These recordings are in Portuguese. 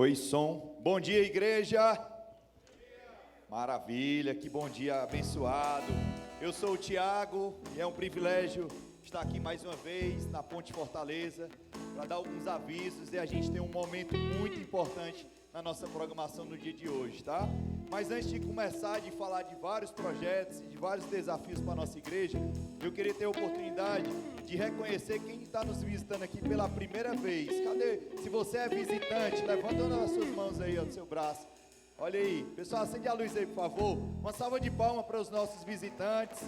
Oi, som. Bom dia, igreja. Maravilha, que bom dia abençoado. Eu sou o Tiago e é um privilégio estar aqui mais uma vez na Ponte Fortaleza para dar alguns avisos e a gente tem um momento muito importante na nossa programação no dia de hoje, tá? Mas antes de começar de falar de vários projetos e de vários desafios para a nossa igreja, eu queria ter a oportunidade de reconhecer quem está nos visitando aqui pela primeira vez. Cadê? Se você é visitante, levanta uma das suas mãos aí, ó, do seu braço. Olha aí, pessoal, acende a luz aí, por favor. Uma salva de palmas para os nossos visitantes.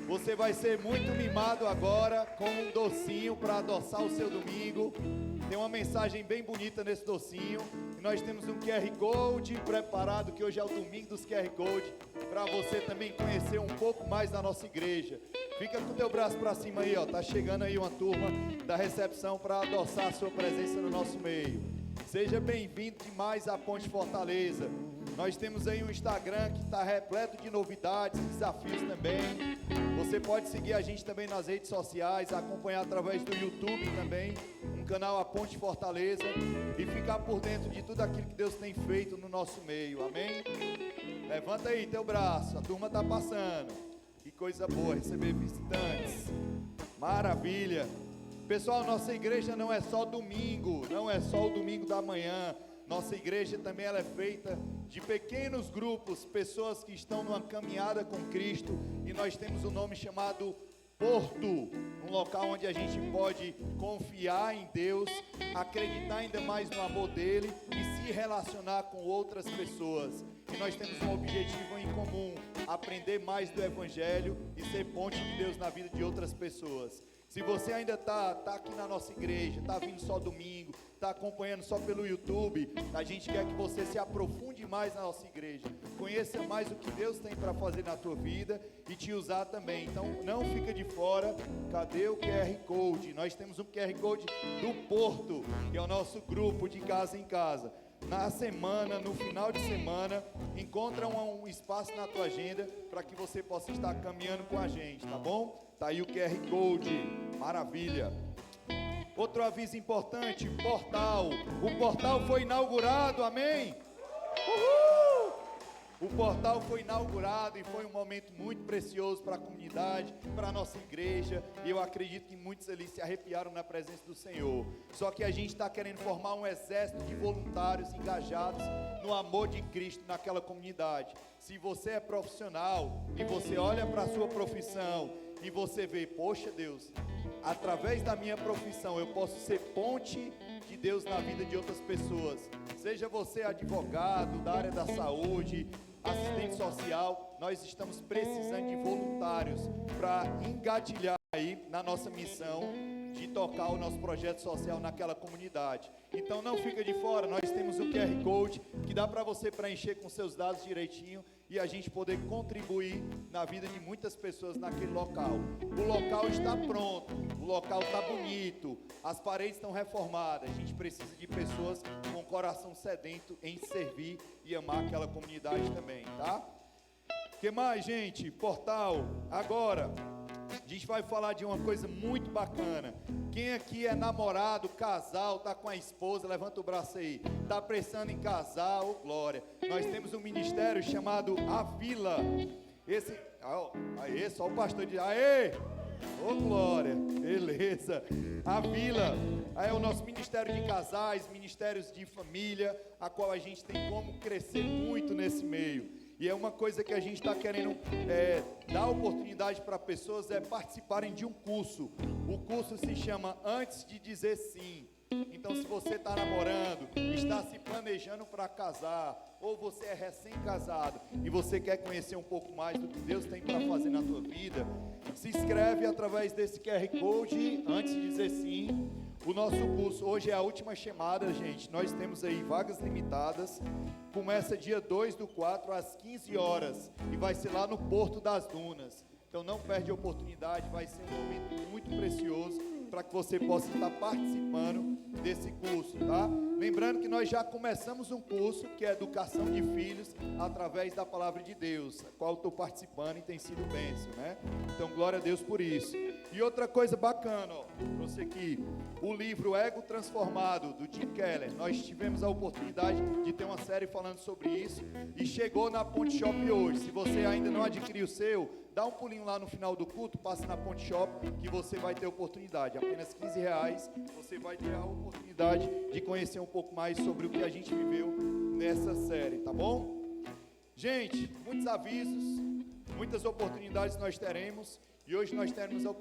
Você vai ser muito mimado agora com um docinho para adoçar o seu domingo. Tem uma mensagem bem bonita nesse docinho. E nós temos um QR Code preparado, que hoje é o domingo dos QR Code, para você também conhecer um pouco mais da nossa igreja. Fica com o teu braço para cima aí, ó. Tá chegando aí uma turma da recepção para adoçar a sua presença no nosso meio. Seja bem-vindo demais à Ponte Fortaleza. Nós temos aí um Instagram que está repleto de novidades, desafios também. Você pode seguir a gente também nas redes sociais, acompanhar através do YouTube também, um canal A Ponte Fortaleza, e ficar por dentro de tudo aquilo que Deus tem feito no nosso meio, amém? Levanta aí teu braço, a turma está passando. Que coisa boa receber visitantes. Maravilha. Pessoal, nossa igreja não é só domingo, não é só o domingo da manhã. Nossa igreja também ela é feita de pequenos grupos, pessoas que estão numa caminhada com Cristo, e nós temos um nome chamado Porto, um local onde a gente pode confiar em Deus, acreditar ainda mais no amor dele e se relacionar com outras pessoas. E nós temos um objetivo em comum: aprender mais do Evangelho e ser ponte de Deus na vida de outras pessoas. Se você ainda está aqui na nossa igreja, está vindo só domingo, está acompanhando só pelo YouTube, a gente quer que você se aprofunde mais na nossa igreja, conheça mais o que Deus tem para fazer na tua vida e te usar também. Então não fica de fora. Cadê o QR Code? Nós temos um QR Code do Porto, que é o nosso grupo de casa em casa. Na semana, no final de semana, encontra um espaço na tua agenda para que você possa estar caminhando com a gente, tá bom? Tá aí o QR Code, maravilha. Outro aviso importante, portal. O portal foi inaugurado, amém? Uhul! O portal foi inaugurado e foi um momento muito precioso para a comunidade, para a nossa igreja. E eu acredito que muitos ali se arrepiaram na presença do Senhor. Só que a gente está querendo formar um exército de voluntários engajados no amor de Cristo naquela comunidade. Se você é profissional e você olha para a sua profissão e você vê, poxa Deus, através da minha profissão eu posso ser ponte de Deus na vida de outras pessoas. Seja você advogado da área da saúde, assistente social, nós estamos precisando de voluntários para engatilhar aí na nossa missão de tocar o nosso projeto social naquela comunidade. Então não fica de fora, nós temos o QR Code que dá para você preencher com seus dados direitinho e a gente poder contribuir na vida de muitas pessoas naquele local. O local está pronto, o local está bonito, as paredes estão reformadas, a gente precisa de pessoas com coração sedento em servir e amar aquela comunidade também, tá? O que mais, gente? Portal, agora a gente vai falar de uma coisa muito bacana. Quem aqui é namorado, casal, tá com a esposa, levanta o braço aí. Tá pensando em casar, ô glória. Nós temos um ministério chamado A Vila. Esse, aê, só o pastor diz, aê, ô glória, beleza. A Vila é o nosso ministério de casais, ministérios de família, a qual a gente tem como crescer muito nesse meio. E é uma coisa que a gente está querendo dar oportunidade para pessoas participarem de um curso. O curso se chama Antes de Dizer Sim. Então, se você está namorando, está se planejando para casar, ou você é recém-casado e você quer conhecer um pouco mais do que Deus tem para fazer na tua vida, se inscreve através desse QR Code, Antes de Dizer Sim. O nosso curso hoje é a última chamada, gente. Nós temos aí vagas limitadas. Começa dia 2/4 às 15 horas e vai ser lá no Porto das Dunas. Então não perde a oportunidade, vai ser um momento muito precioso para que você possa estar participando desse curso, tá? Lembrando que nós já começamos um curso que é Educação de Filhos através da Palavra de Deus, a qual estou participando e tem sido bênção, né? Então glória a Deus por isso. E outra coisa bacana, ó, trouxe aqui o livro Ego Transformado, do Tim Keller. Nós tivemos a oportunidade de ter uma série falando sobre isso e chegou na Ponte Shop hoje. Se você ainda não adquiriu o seu, dá um pulinho lá no final do culto, passe na Ponte Shop que você vai ter oportunidade. Apenas R$15 você vai ter a oportunidade de conhecer um pouco mais sobre o que a gente viveu nessa série, tá bom? Gente, muitos avisos, muitas oportunidades nós teremos. E hoje nós teremos a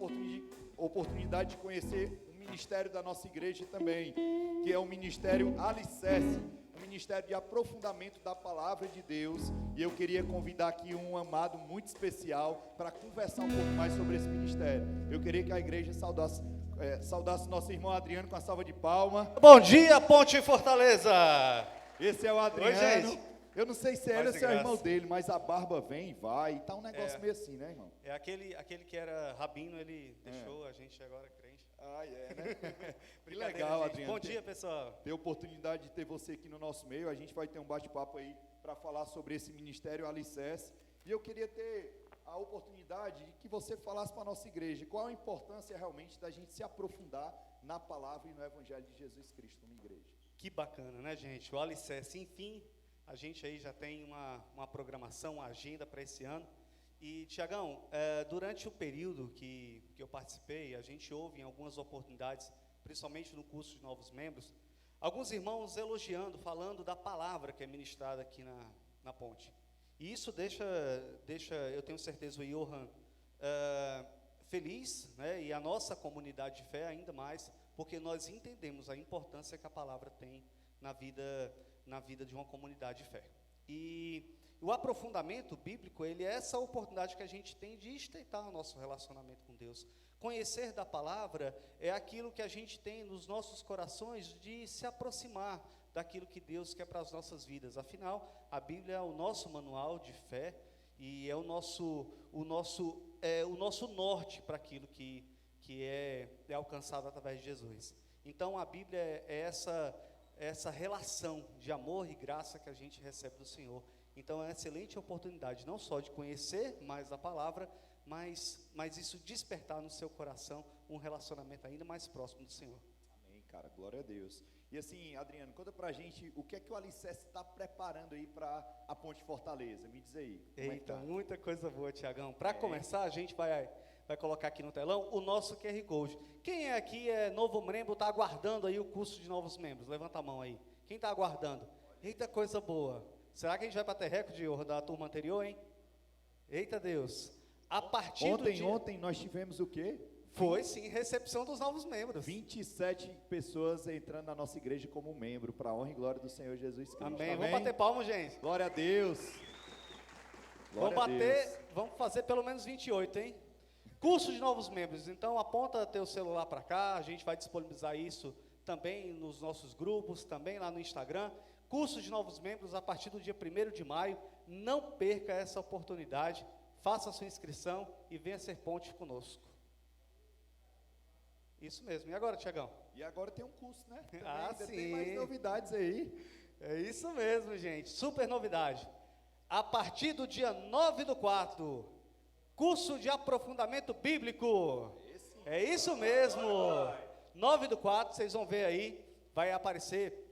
oportunidade de conhecer o ministério da nossa igreja também, que é o Ministério Alicerce, um ministério de aprofundamento da palavra de Deus. E eu queria convidar aqui um amado muito especial para conversar um pouco mais sobre esse ministério. Eu queria que a igreja saudasse nosso irmão Adriano com a salva de palma. Bom dia, Ponte Fortaleza! Esse é o Adriano. Oi, gente. Eu não sei se ele ou se é o irmão dele, mas a barba vem e vai. Tá um negócio meio assim, né, irmão? É aquele que era rabino, ele deixou a gente agora crente. Ah, é, né? Que legal, Adriano. Bom dia, pessoal. Ter a oportunidade de ter você aqui no nosso meio. A gente vai ter um bate-papo aí para falar sobre esse ministério Alicerce. E eu queria ter a oportunidade de que você falasse para a nossa igreja qual a importância realmente da gente se aprofundar na palavra e no evangelho de Jesus Cristo na igreja. Que bacana, né, gente? O Alicerce, enfim. A gente aí já tem uma programação, uma agenda para esse ano. E, Tiagão, durante o período que eu participei, a gente ouve em algumas oportunidades, principalmente no curso de novos membros, alguns irmãos elogiando, falando da palavra que é ministrada aqui na ponte. E isso deixa, eu tenho certeza, o Johan feliz, né? E a nossa comunidade de fé ainda mais, porque nós entendemos a importância que a palavra tem na vida de uma comunidade de fé. E o aprofundamento bíblico, ele é essa oportunidade que a gente tem de estreitar o nosso relacionamento com Deus. Conhecer da palavra é aquilo que a gente tem nos nossos corações de se aproximar daquilo que Deus quer para as nossas vidas. Afinal, a Bíblia é o nosso manual de fé e é o nosso norte para aquilo que é alcançado através de Jesus. Então, a Bíblia é essa relação de amor e graça que a gente recebe do Senhor. Então é uma excelente oportunidade, não só de conhecer mais a palavra, mas isso despertar no seu coração um relacionamento ainda mais próximo do Senhor. Amém, cara, glória a Deus. E assim, Adriano, conta pra gente o que é que o Alicerce está preparando aí para a Ponte Fortaleza, me diz aí. Eita, muita coisa boa, Tiagão. Para começar, a gente vai colocar aqui no telão o nosso QR Code. Quem é aqui é novo membro, está aguardando aí o curso de novos membros? Levanta a mão aí. Quem está aguardando? Eita, coisa boa. Será que a gente vai bater recorde da turma anterior, hein? Eita Deus. A partir Ontem nós tivemos o quê? Foi sim, recepção dos novos membros. 27 pessoas entrando na nossa igreja como membro, para a honra e glória do Senhor Jesus Cristo. Amém. Vamos bater palmas, gente. Glória a Deus. Vamos fazer pelo menos 28, hein? Curso de novos membros, então aponta teu celular para cá, a gente vai disponibilizar isso também nos nossos grupos, também lá no Instagram. Curso de novos membros a partir do dia 1º de maio, não perca essa oportunidade, faça a sua inscrição e venha ser ponte conosco. Isso mesmo, e agora, Tiagão? E agora tem um curso, né? Também sim. Tem mais novidades aí. É isso mesmo, gente, super novidade. A partir do dia 9/4, curso de aprofundamento bíblico. É isso mesmo. 9/4, vocês vão ver aí, vai aparecer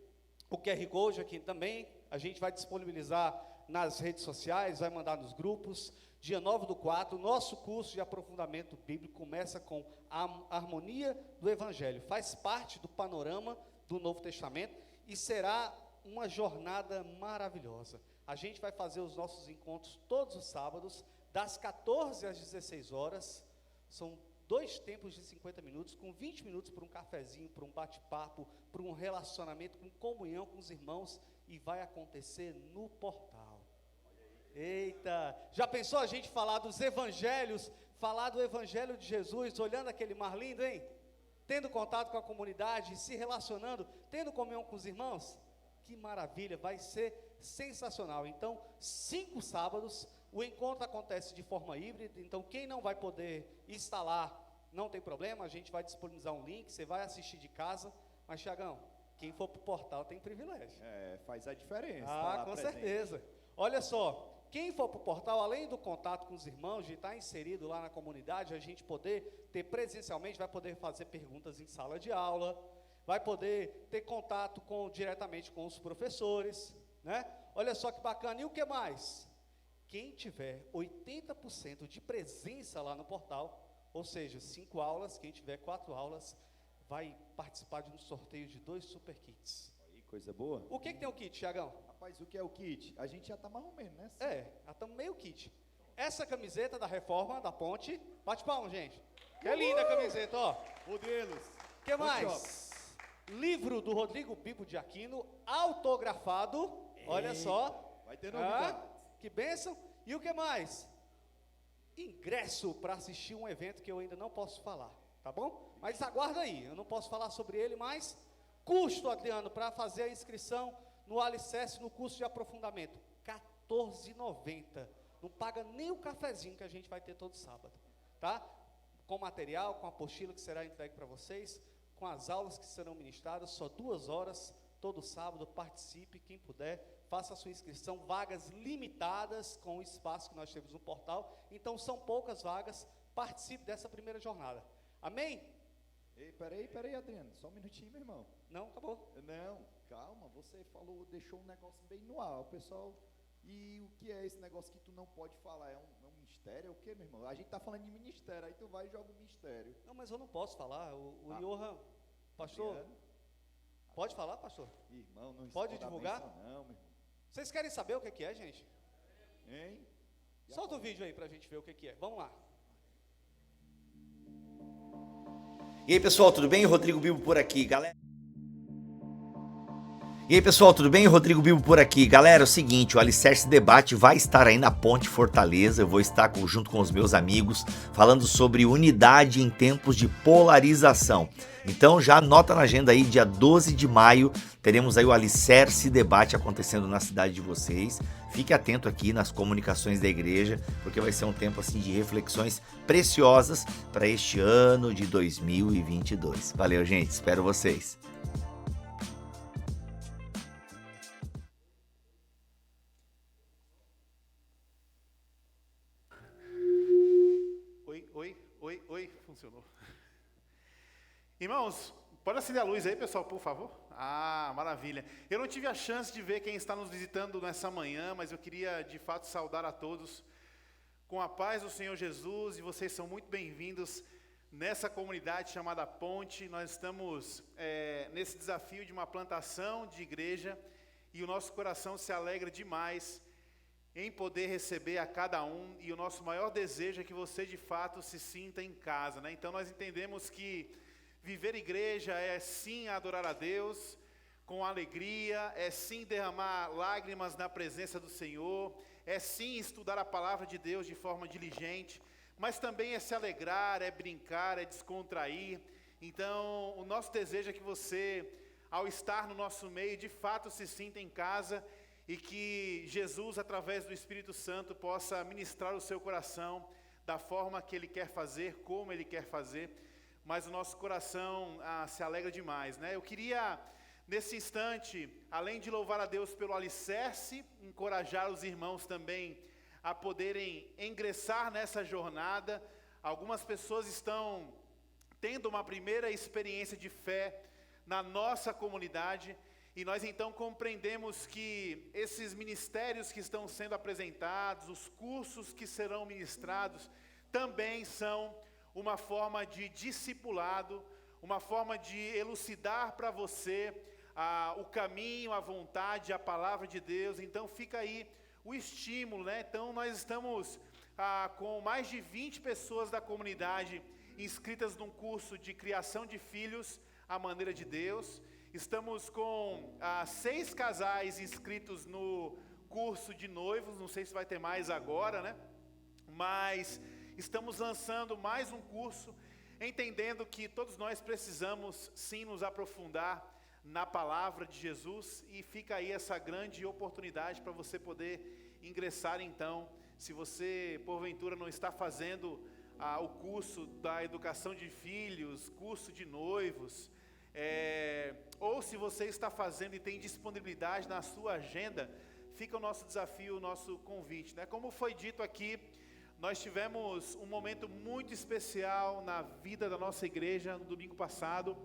o QR Code aqui também. A gente vai disponibilizar nas redes sociais, vai mandar nos grupos. Dia 9/4, nosso curso de aprofundamento bíblico começa com a harmonia do Evangelho. Faz parte do panorama do Novo Testamento e será uma jornada maravilhosa. A gente vai fazer os nossos encontros todos os sábados, das 14 às 16 horas, são 2 tempos de 50 minutos, com 20 minutos para um cafezinho, para um bate-papo, para um relacionamento, com comunhão com os irmãos, e vai acontecer no portal. Eita, já pensou a gente falar dos evangelhos, falar do evangelho de Jesus, olhando aquele mar lindo, hein? Tendo contato com a comunidade, se relacionando, tendo comunhão com os irmãos? Que maravilha, vai ser sensacional. Então, 5 sábados, o encontro acontece de forma híbrida, então quem não vai poder estar lá, não tem problema, a gente vai disponibilizar um link, você vai assistir de casa, mas Tiagão, quem for para o portal tem privilégio. Faz a diferença. Com certeza. Olha só, quem for para o portal, além do contato com os irmãos, de estar inserido lá na comunidade, a gente poder ter presencialmente, vai poder fazer perguntas em sala de aula, vai poder ter contato diretamente com os professores, né? Olha só que bacana. E o que mais? Quem tiver 80% de presença lá no portal, ou seja, 5 aulas, quem tiver 4 aulas, vai participar de um sorteio de 2 super kits. Aí, coisa boa. O que tem o kit, Thiagão? Rapaz, o que é o kit? A gente já tá mais ou menos, né? Já estamos meio kit. Essa camiseta da Reforma, da Ponte, bate palma, gente. Que linda a camiseta, ó. Modelos. O que mais? Livro do Rodrigo Bibo de Aquino, autografado, olha só. Vai ter novidade. Que bênção. E o que mais? Ingresso para assistir um evento que eu ainda não posso falar, tá bom? Mas aguarda aí, eu não posso falar sobre ele, mas custo, Adriano, para fazer a inscrição no Alicerce, no curso de aprofundamento, R$14,90. Não paga nem o cafezinho que a gente vai ter todo sábado, tá? Com material, com a apostila que será entregue para vocês, com as aulas que serão ministradas, só 2 horas, todo sábado. Participe, quem puder, faça a sua inscrição, vagas limitadas com o espaço que nós temos no portal, então são poucas vagas, participe dessa primeira jornada, amém? Ei, peraí, Adriano, só um minutinho, meu irmão. Não, acabou. Não, calma, você falou, deixou um negócio bem no ar, o pessoal, e o que é esse negócio que tu não pode falar? É um mistério? É o que, meu irmão? A gente tá falando de ministério, aí tu vai e joga um mistério. Não, mas eu não posso falar, o Johan, pastor, Adriano, pode falar, pastor? irmão, não Pode esconda a divulgar? bênção não, meu irmão. Vocês querem saber o que é, gente? Hein? Solta o vídeo aí pra gente ver o que é, vamos lá. E aí pessoal, tudo bem? Rodrigo Bibo por aqui, galera. E aí pessoal, tudo bem? Rodrigo Bibo por aqui. Galera, é o seguinte, o Alicerce Debate vai estar aí na Ponte Fortaleza. Eu vou estar junto com os meus amigos falando sobre unidade em tempos de polarização. Então já anota na agenda aí, dia 12 de maio, teremos aí o Alicerce Debate acontecendo na cidade de vocês. Fique atento aqui nas comunicações da igreja, porque vai ser um tempo assim de reflexões preciosas para este ano de 2022. Valeu, gente, espero vocês. Oi, funcionou. Irmãos, pode acender a luz aí, pessoal, por favor? Ah, maravilha. Eu não tive a chance de ver quem está nos visitando nessa manhã, mas eu queria, de fato, saudar a todos com a paz do Senhor Jesus, e vocês são muito bem-vindos nessa comunidade chamada Ponte. Nós estamos nesse desafio de uma plantação de igreja, e o nosso coração se alegra demais em poder receber a cada um, e o nosso maior desejo é que você de fato se sinta em casa, né? Então nós entendemos que viver igreja é sim adorar a Deus com alegria, é sim derramar lágrimas na presença do Senhor, é sim estudar a palavra de Deus de forma diligente, mas também é se alegrar, é brincar, é descontrair. Então o nosso desejo é que você, ao estar no nosso meio, de fato se sinta em casa, e que Jesus, através do Espírito Santo, possa ministrar o seu coração da forma que Ele quer fazer, como Ele quer fazer, mas o nosso coração se alegra demais, né? Eu queria, nesse instante, além de louvar a Deus pelo alicerce, encorajar os irmãos também a poderem ingressar nessa jornada. Algumas pessoas estão tendo uma primeira experiência de fé na nossa comunidade, e nós então compreendemos que esses ministérios que estão sendo apresentados, os cursos que serão ministrados, também são uma forma de discipulado, uma forma de elucidar para você o caminho, a vontade, a palavra de Deus. Então fica aí o estímulo, né? Então nós estamos com mais de 20 pessoas da comunidade inscritas num curso de criação de filhos à maneira de Deus. Estamos com 6 casais inscritos no curso de noivos, não sei se vai ter mais agora, né? Mas estamos lançando mais um curso, entendendo que todos nós precisamos sim nos aprofundar na palavra de Jesus, e fica aí essa grande oportunidade para você poder ingressar então. Se você porventura não está fazendo o curso da educação de filhos, curso de noivos, ou se você está fazendo e tem disponibilidade na sua agenda, fica o nosso desafio, o nosso convite, né? Como foi dito aqui, nós tivemos um momento muito especial na vida da nossa igreja no domingo passado.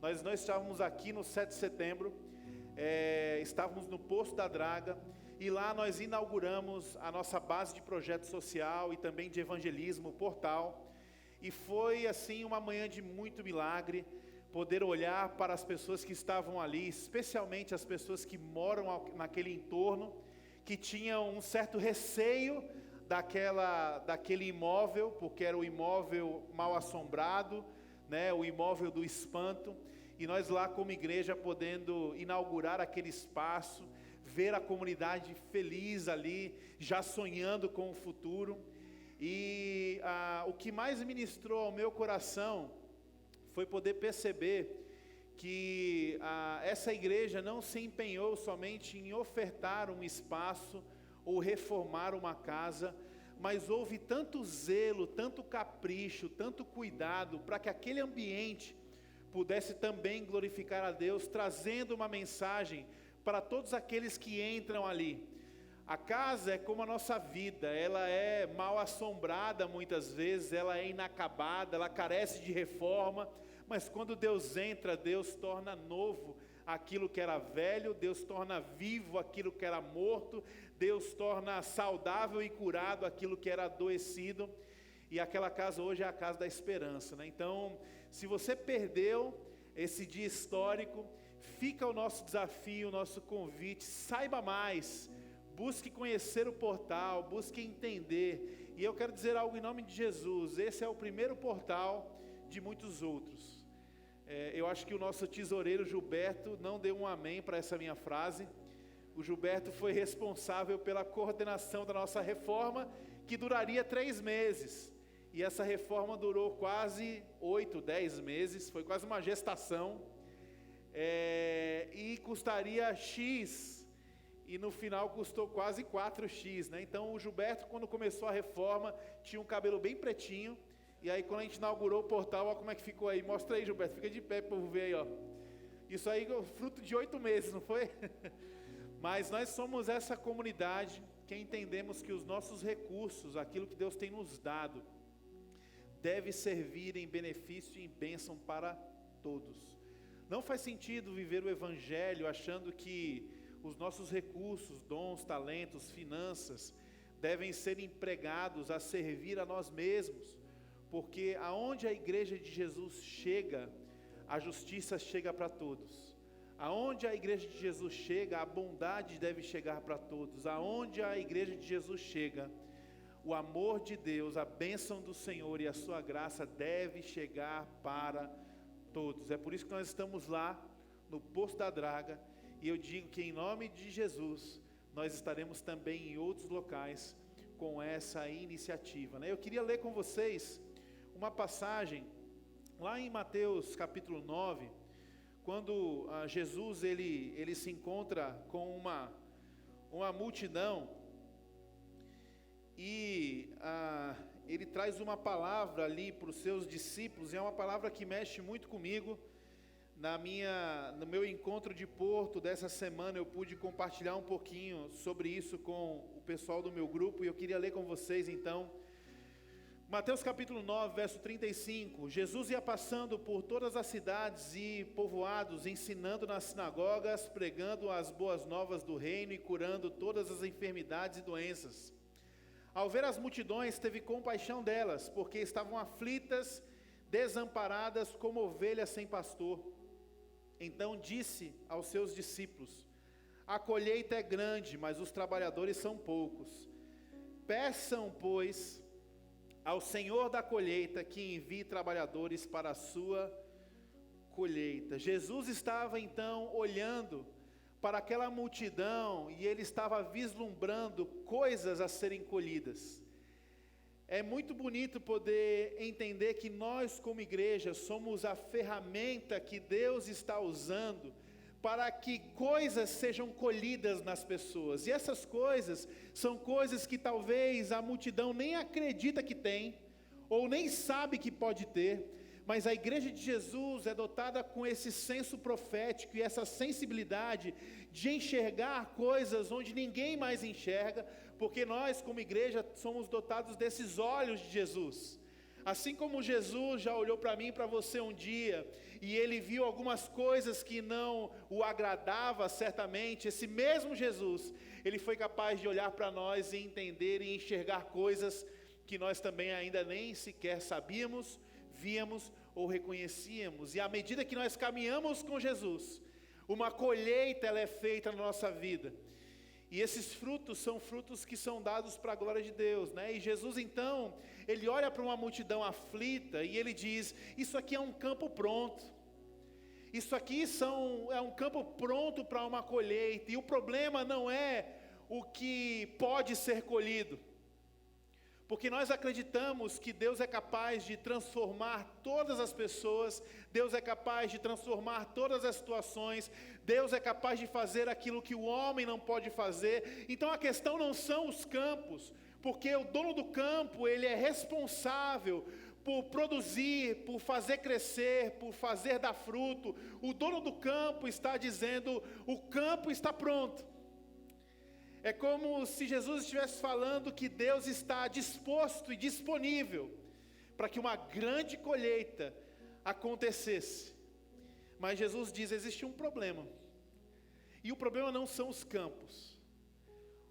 Nós não estávamos aqui no 7 de setembro, estávamos no Poço da Draga, e lá nós inauguramos a nossa base de projeto social e também de evangelismo, o portal. E foi assim uma manhã de muito milagre, poder olhar para as pessoas que estavam ali, especialmente as pessoas que moram naquele entorno, que tinham um certo receio daquele imóvel, porque era o imóvel mal assombrado, né, o imóvel do espanto. E nós lá como igreja podendo inaugurar aquele espaço, ver a comunidade feliz ali, já sonhando com o futuro. E o que mais ministrou ao meu coração foi poder perceber que essa igreja não se empenhou somente em ofertar um espaço ou reformar uma casa, mas houve tanto zelo, tanto capricho, tanto cuidado para que aquele ambiente pudesse também glorificar a Deus, trazendo uma mensagem para todos aqueles que entram ali. A casa é como a nossa vida, ela é mal assombrada muitas vezes, ela é inacabada, ela carece de reforma, mas quando Deus entra, Deus torna novo aquilo que era velho, Deus torna vivo aquilo que era morto, Deus torna saudável e curado aquilo que era adoecido, e aquela casa hoje é a casa da esperança, né? Então, se você perdeu esse dia histórico, fica o nosso desafio, o nosso convite, saiba mais, busque conhecer o portal, busque entender. E eu quero dizer algo em nome de Jesus, esse é o primeiro portal de muitos outros. Eu acho que o nosso tesoureiro Gilberto não deu um amém para essa minha frase. O Gilberto foi responsável pela coordenação da nossa reforma, que duraria 3 meses. E essa reforma durou quase 8, 10 meses, foi quase uma gestação. E custaria X, e no final custou quase 4X, né? Então o Gilberto, quando começou a reforma, tinha um cabelo bem pretinho, e aí quando a gente inaugurou o portal, olha como é que ficou aí, mostra aí, Gilberto, fica de pé para o povo ver aí, ó. Isso aí é fruto de 8 meses, não foi? Mas nós somos essa comunidade que entendemos que os nossos recursos, aquilo que Deus tem nos dado, deve servir em benefício e em bênção para todos. Não faz sentido viver o Evangelho achando que os nossos recursos, dons, talentos, finanças, devem ser empregados a servir a nós mesmos, porque aonde a igreja de Jesus chega, a justiça chega para todos. Aonde a igreja de Jesus chega, a bondade deve chegar para todos. Aonde a igreja de Jesus chega, o amor de Deus, a bênção do Senhor e a sua graça deve chegar para todos. É por isso que nós estamos lá no Poço da Draga, e eu digo que em nome de Jesus nós estaremos também em outros locais com essa iniciativa, né? Eu queria ler com vocês uma passagem lá em Mateus capítulo 9, quando Jesus ele se encontra com uma multidão, e ele traz uma palavra ali para os seus discípulos, e é uma palavra que mexe muito comigo. No meu encontro de Porto dessa semana, eu pude compartilhar um pouquinho sobre isso com o pessoal do meu grupo, e eu queria ler com vocês então. Mateus capítulo 9, verso 35, Jesus ia passando por todas as cidades e povoados, ensinando nas sinagogas, pregando as boas novas do reino e curando todas as enfermidades e doenças. Ao ver as multidões, teve compaixão delas, porque estavam aflitas, desamparadas como ovelhas sem pastor. Então disse aos seus discípulos: a colheita é grande, mas os trabalhadores são poucos. Peçam, pois, ao Senhor da colheita que envie trabalhadores para a sua colheita. Jesus estava então olhando para aquela multidão, e ele estava vislumbrando coisas a serem colhidas. É muito bonito poder entender que nós como igreja somos a ferramenta que Deus está usando para que coisas sejam colhidas nas pessoas. E essas coisas são coisas que talvez a multidão nem acredita que tem, ou nem sabe que pode ter, Mas a igreja de Jesus é dotada com esse senso profético e essa sensibilidade de enxergar coisas onde ninguém mais enxerga, porque nós, como igreja, somos dotados desses olhos de Jesus. Assim como Jesus já olhou para mim e para você um dia, e ele viu algumas coisas que não o agradava certamente, esse mesmo Jesus, ele foi capaz de olhar para nós e entender e enxergar coisas que nós também ainda nem sequer sabíamos, víamos ou reconhecíamos. E à medida que nós caminhamos com Jesus, uma colheita ela é feita na nossa vida. E esses frutos são frutos que são dados para a glória de Deus, né? E Jesus então, ele olha para uma multidão aflita e ele diz: isso aqui é um campo pronto. Isso aqui é um campo pronto para uma colheita. E o problema não é o que pode ser colhido. Porque nós acreditamos que Deus é capaz de transformar todas as pessoas, Deus é capaz de transformar todas as situações, Deus é capaz de fazer aquilo que o homem não pode fazer. Então a questão não são os campos, porque o dono do campo, ele é responsável por produzir, por fazer crescer, por fazer dar fruto. O dono do campo está dizendo: o campo está pronto. É como se Jesus estivesse falando que Deus está disposto e disponível para que uma grande colheita acontecesse. Mas Jesus diz: existe um problema. E o problema não são os campos.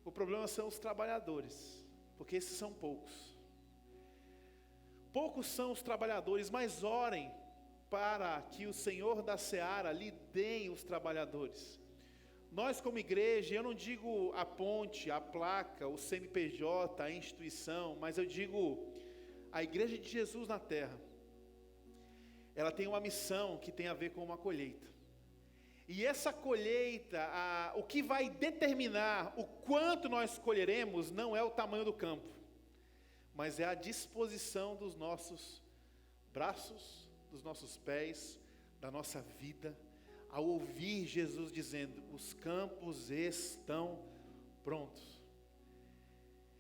O problema são os trabalhadores, porque esses são poucos. Poucos são os trabalhadores, mas orem para que o Senhor da Seara lhe dê os trabalhadores. Nós como igreja, eu não digo a ponte, a placa, o CNPJ, a instituição, mas eu digo a igreja de Jesus na terra. Ela tem uma missão que tem a ver com uma colheita. E essa colheita, o que vai determinar o quanto nós colheremos não é o tamanho do campo, mas é a disposição dos nossos braços, dos nossos pés, da nossa vida, ao ouvir Jesus dizendo: os campos estão prontos.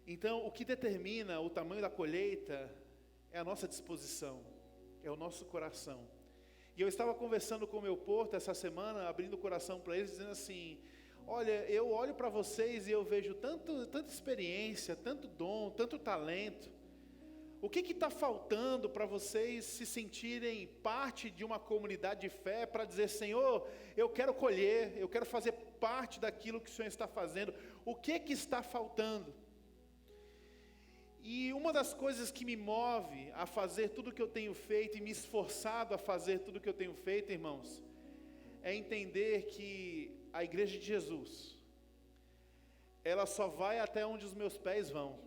Então, o que determina o tamanho da colheita é a nossa disposição, é o nosso coração. E eu estava conversando com o meu porto essa semana, abrindo o coração para eles, dizendo assim: olha, eu olho para vocês e eu vejo tanta experiência, tanto dom, tanto talento. O que está faltando para vocês se sentirem parte de uma comunidade de fé, para dizer: Senhor, eu quero colher, eu quero fazer parte daquilo que o Senhor está fazendo? O que está faltando? E uma das coisas que me move a fazer tudo o que eu tenho feito e me esforçado a fazer tudo o que eu tenho feito, irmãos, é entender que a igreja de Jesus, ela só vai até onde os meus pés vão.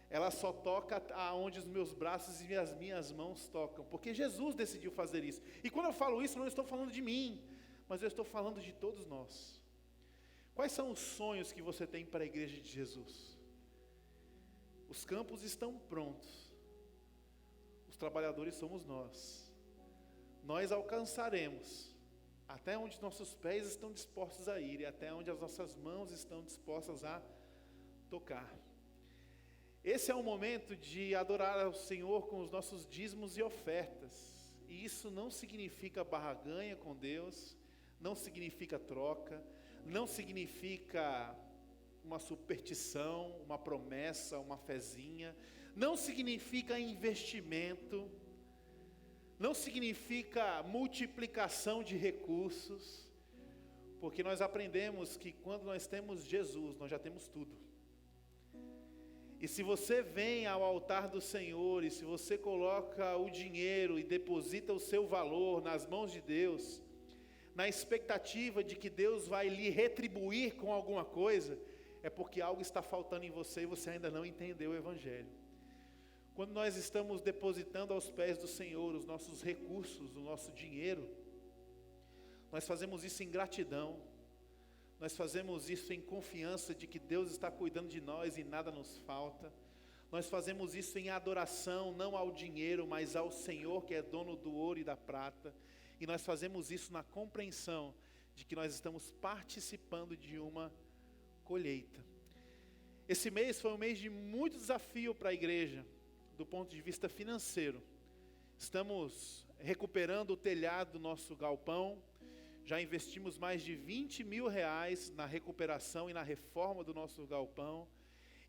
Ela só toca aonde os meus braços e as minhas mãos tocam, porque Jesus decidiu fazer isso. E quando eu falo isso, não estou falando de mim, mas eu estou falando de todos nós. Quais são os sonhos que você tem para a igreja de Jesus? Os campos estão prontos, os trabalhadores somos nós. Nós alcançaremos até onde nossos pés estão dispostos a ir, e até onde as nossas mãos estão dispostas a tocar. Esse é o momento de adorar ao Senhor com os nossos dízimos e ofertas. E isso não significa barganha com Deus, não significa troca, não significa uma superstição, uma promessa, uma fezinha, não significa investimento, não significa multiplicação de recursos, porque nós aprendemos que quando nós temos Jesus, nós já temos tudo. E se você vem ao altar do Senhor, e se você coloca o dinheiro e deposita o seu valor nas mãos de Deus, na expectativa de que Deus vai lhe retribuir com alguma coisa, é porque algo está faltando em você e você ainda não entendeu o Evangelho. Quando nós estamos depositando aos pés do Senhor os nossos recursos, o nosso dinheiro, nós fazemos isso em gratidão. Nós fazemos isso em confiança de que Deus está cuidando de nós e nada nos falta. Nós fazemos isso em adoração, não ao dinheiro, mas ao Senhor que é dono do ouro e da prata. E nós fazemos isso na compreensão de que nós estamos participando de uma colheita. Esse mês foi um mês de muito desafio para a igreja, do ponto de vista financeiro. Estamos recuperando o telhado do nosso galpão. Já investimos mais de R$20.000 na recuperação e na reforma do nosso galpão.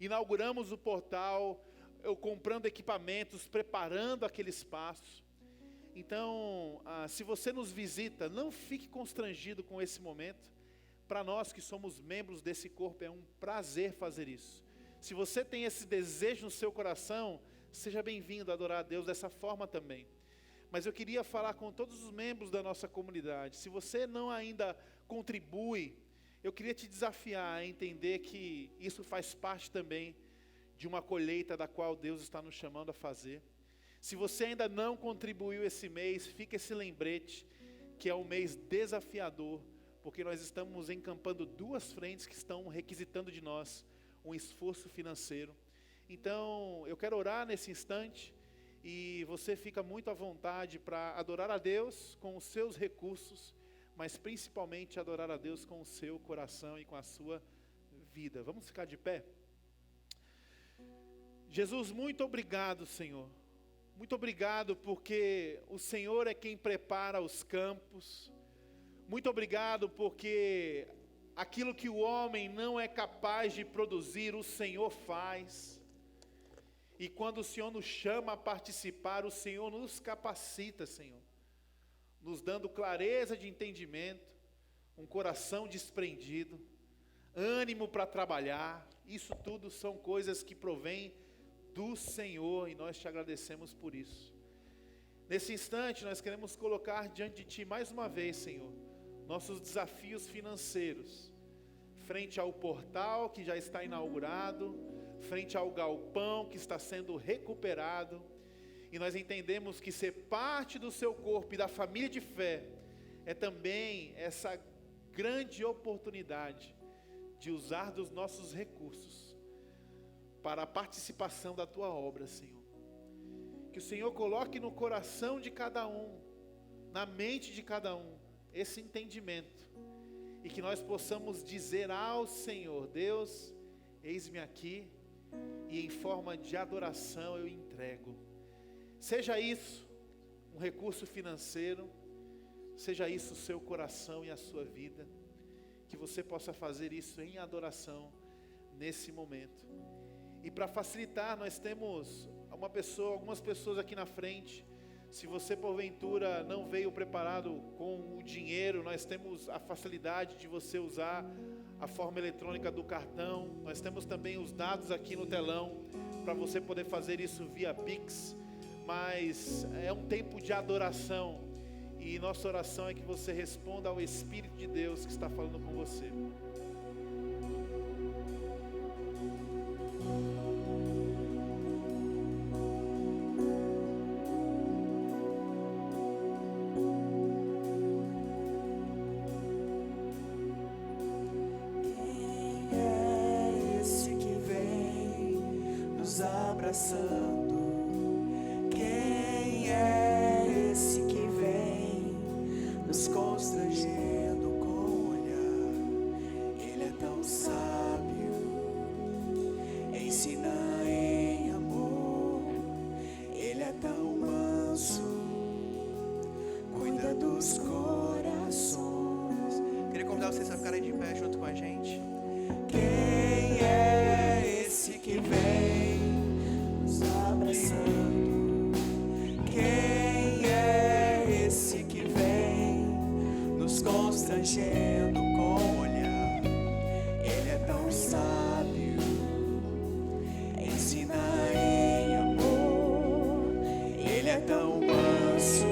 Inauguramos o portal, comprando equipamentos, preparando aquele espaço. Então, se você nos visita, não fique constrangido com esse momento. Para nós que somos membros desse corpo, é um prazer fazer isso. Se você tem esse desejo no seu coração, seja bem-vindo a adorar a Deus dessa forma também. Mas eu queria falar com todos os membros da nossa comunidade. Se você não ainda contribui, eu queria te desafiar a entender que isso faz parte também de uma colheita da qual Deus está nos chamando a fazer. Se você ainda não contribuiu esse mês, fica esse lembrete que é um mês desafiador, porque nós estamos encampando duas frentes que estão requisitando de nós um esforço financeiro. Então, eu quero orar nesse instante e você fica muito à vontade para adorar a Deus com os seus recursos, mas principalmente adorar a Deus com o seu coração e com a sua vida. Vamos ficar de pé? Jesus, muito obrigado, Senhor. Muito obrigado porque o Senhor é quem prepara os campos. Muito obrigado porque aquilo que o homem não é capaz de produzir, o Senhor faz. E quando o Senhor nos chama a participar, o Senhor nos capacita, Senhor, nos dando clareza de entendimento, um coração desprendido, ânimo para trabalhar. Isso tudo são coisas que provêm do Senhor e nós te agradecemos por isso. Nesse instante nós queremos colocar diante de Ti mais uma vez, Senhor, nossos desafios financeiros, frente ao portal que já está inaugurado, frente ao galpão que está sendo recuperado, e nós entendemos que ser parte do Seu corpo e da família de fé é também essa grande oportunidade de usar dos nossos recursos para a participação da Tua obra, Senhor. Que o Senhor coloque no coração de cada um, na mente de cada um, esse entendimento, e que nós possamos dizer ao Senhor: Deus, eis-me aqui, e em forma de adoração eu entrego. Seja isso um recurso financeiro, seja isso o seu coração e a sua vida, que você possa fazer isso em adoração nesse momento. E para facilitar, nós temos algumas pessoas aqui na frente. Se você porventura não veio preparado com o dinheiro, nós temos a facilidade de você usar a forma eletrônica do cartão. Nós temos também os dados aqui no telão para você poder fazer isso via Pix. Mas é um tempo de adoração e nossa oração é que você responda ao Espírito de Deus que está falando com você. Quem é esse que vem nos constrangendo com o olhar? Ele é tão sábio, ensina em amor. Ele é tão manso, cuida dos corações. Queria convidar vocês a ficarem de pé junto com a gente. Quem é esse que vem abraçando? Quem é esse que vem nos constrangendo com o olhar? Ele é tão sábio, ensina em amor. Ele é tão manso,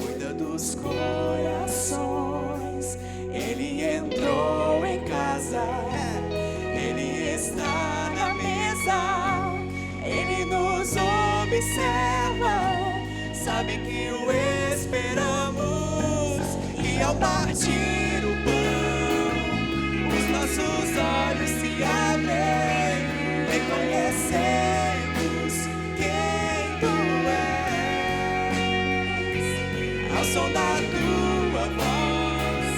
cuida dos corações. Ele entrou em casa, ele está na mesa. Ele nos observa, sabe que o esperamos. E ao partir o pão, os nossos olhos se abrem, reconhecemos quem Tu és. Ao som da Tua voz,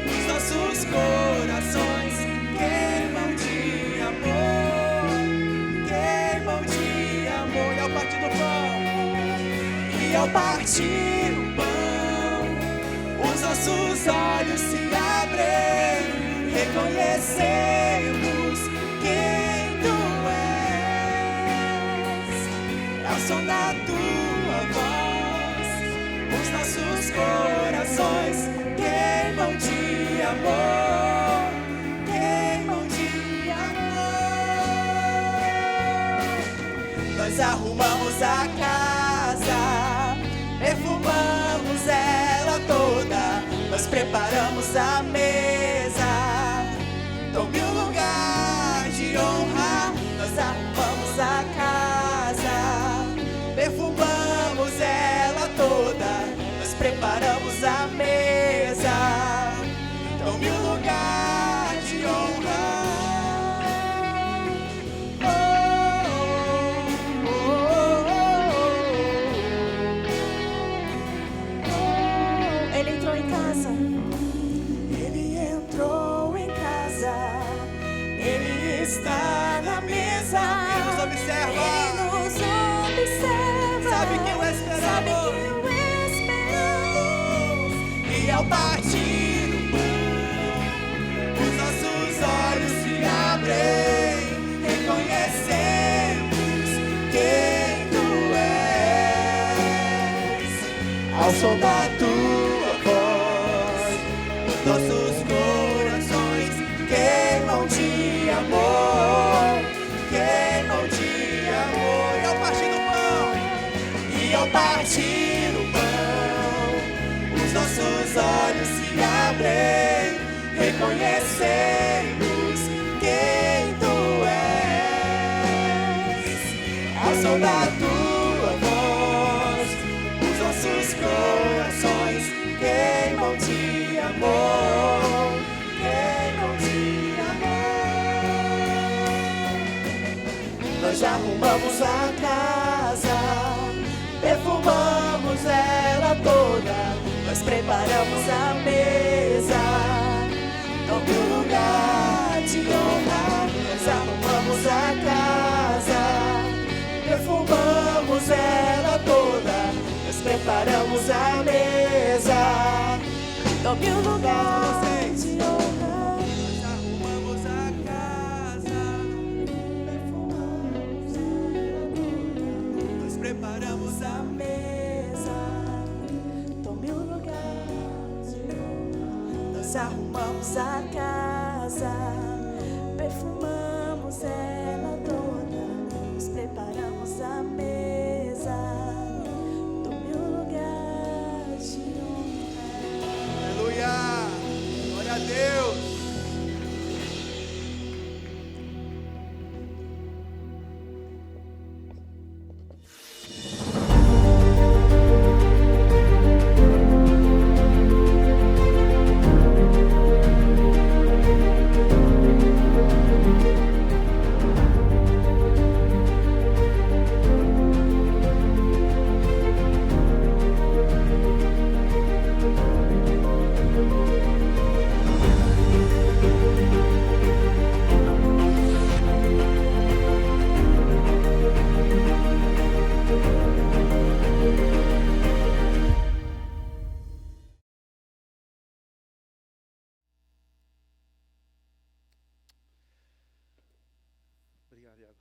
os nossos corações queimam de amor. E ao partir do pão, ao partir o pão, os nossos olhos se abrem, reconhecemos quem tu és. Ao som da tua voz, os nossos corações queimam de amor, queimam de amor. Nós arrumamos a casa, perfumamos ela toda, nós preparamos a mesa, tome um lugar de honra. Nós arrumamos a casa, perfumamos ela toda, nós preparamos a mesa, tome um lugar de honra. Ele entrou em casa. Ele entrou em casa. Ele está na mesa. Ele nos observa. Ele nos observa. Sabe quem o esperamos. Sabe quem o esperamos. E ao partir o pão, os nossos olhos se abrem, reconhecemos quem tu és. Ao som da tua voz, os nossos corações queimam de amor, queimam de amor. E ao partir do pão, e ao partir o pão, os nossos olhos se abrem, reconhecemos quem tu és. Ao som da tua voz, os nossos corações queimam de amor, queimam de amor. Nós arrumamos a casa, perfumamos ela toda, nós preparamos a mesa, tome um lugar de honra. Nós arrumamos a casa, perfumamos ela toda, nós preparamos a mesa, tome um lugar de honra. Nós arrumamos a casa, perfumamos ela toda, nós preparamos a mesa, tome um lugar de honra. Nós arrumamos a casa, perfumamos ela toda, nós preparamos a mesa, tome um lugar de honra. Aleluia! Glória a Deus! Obrigado, Iago.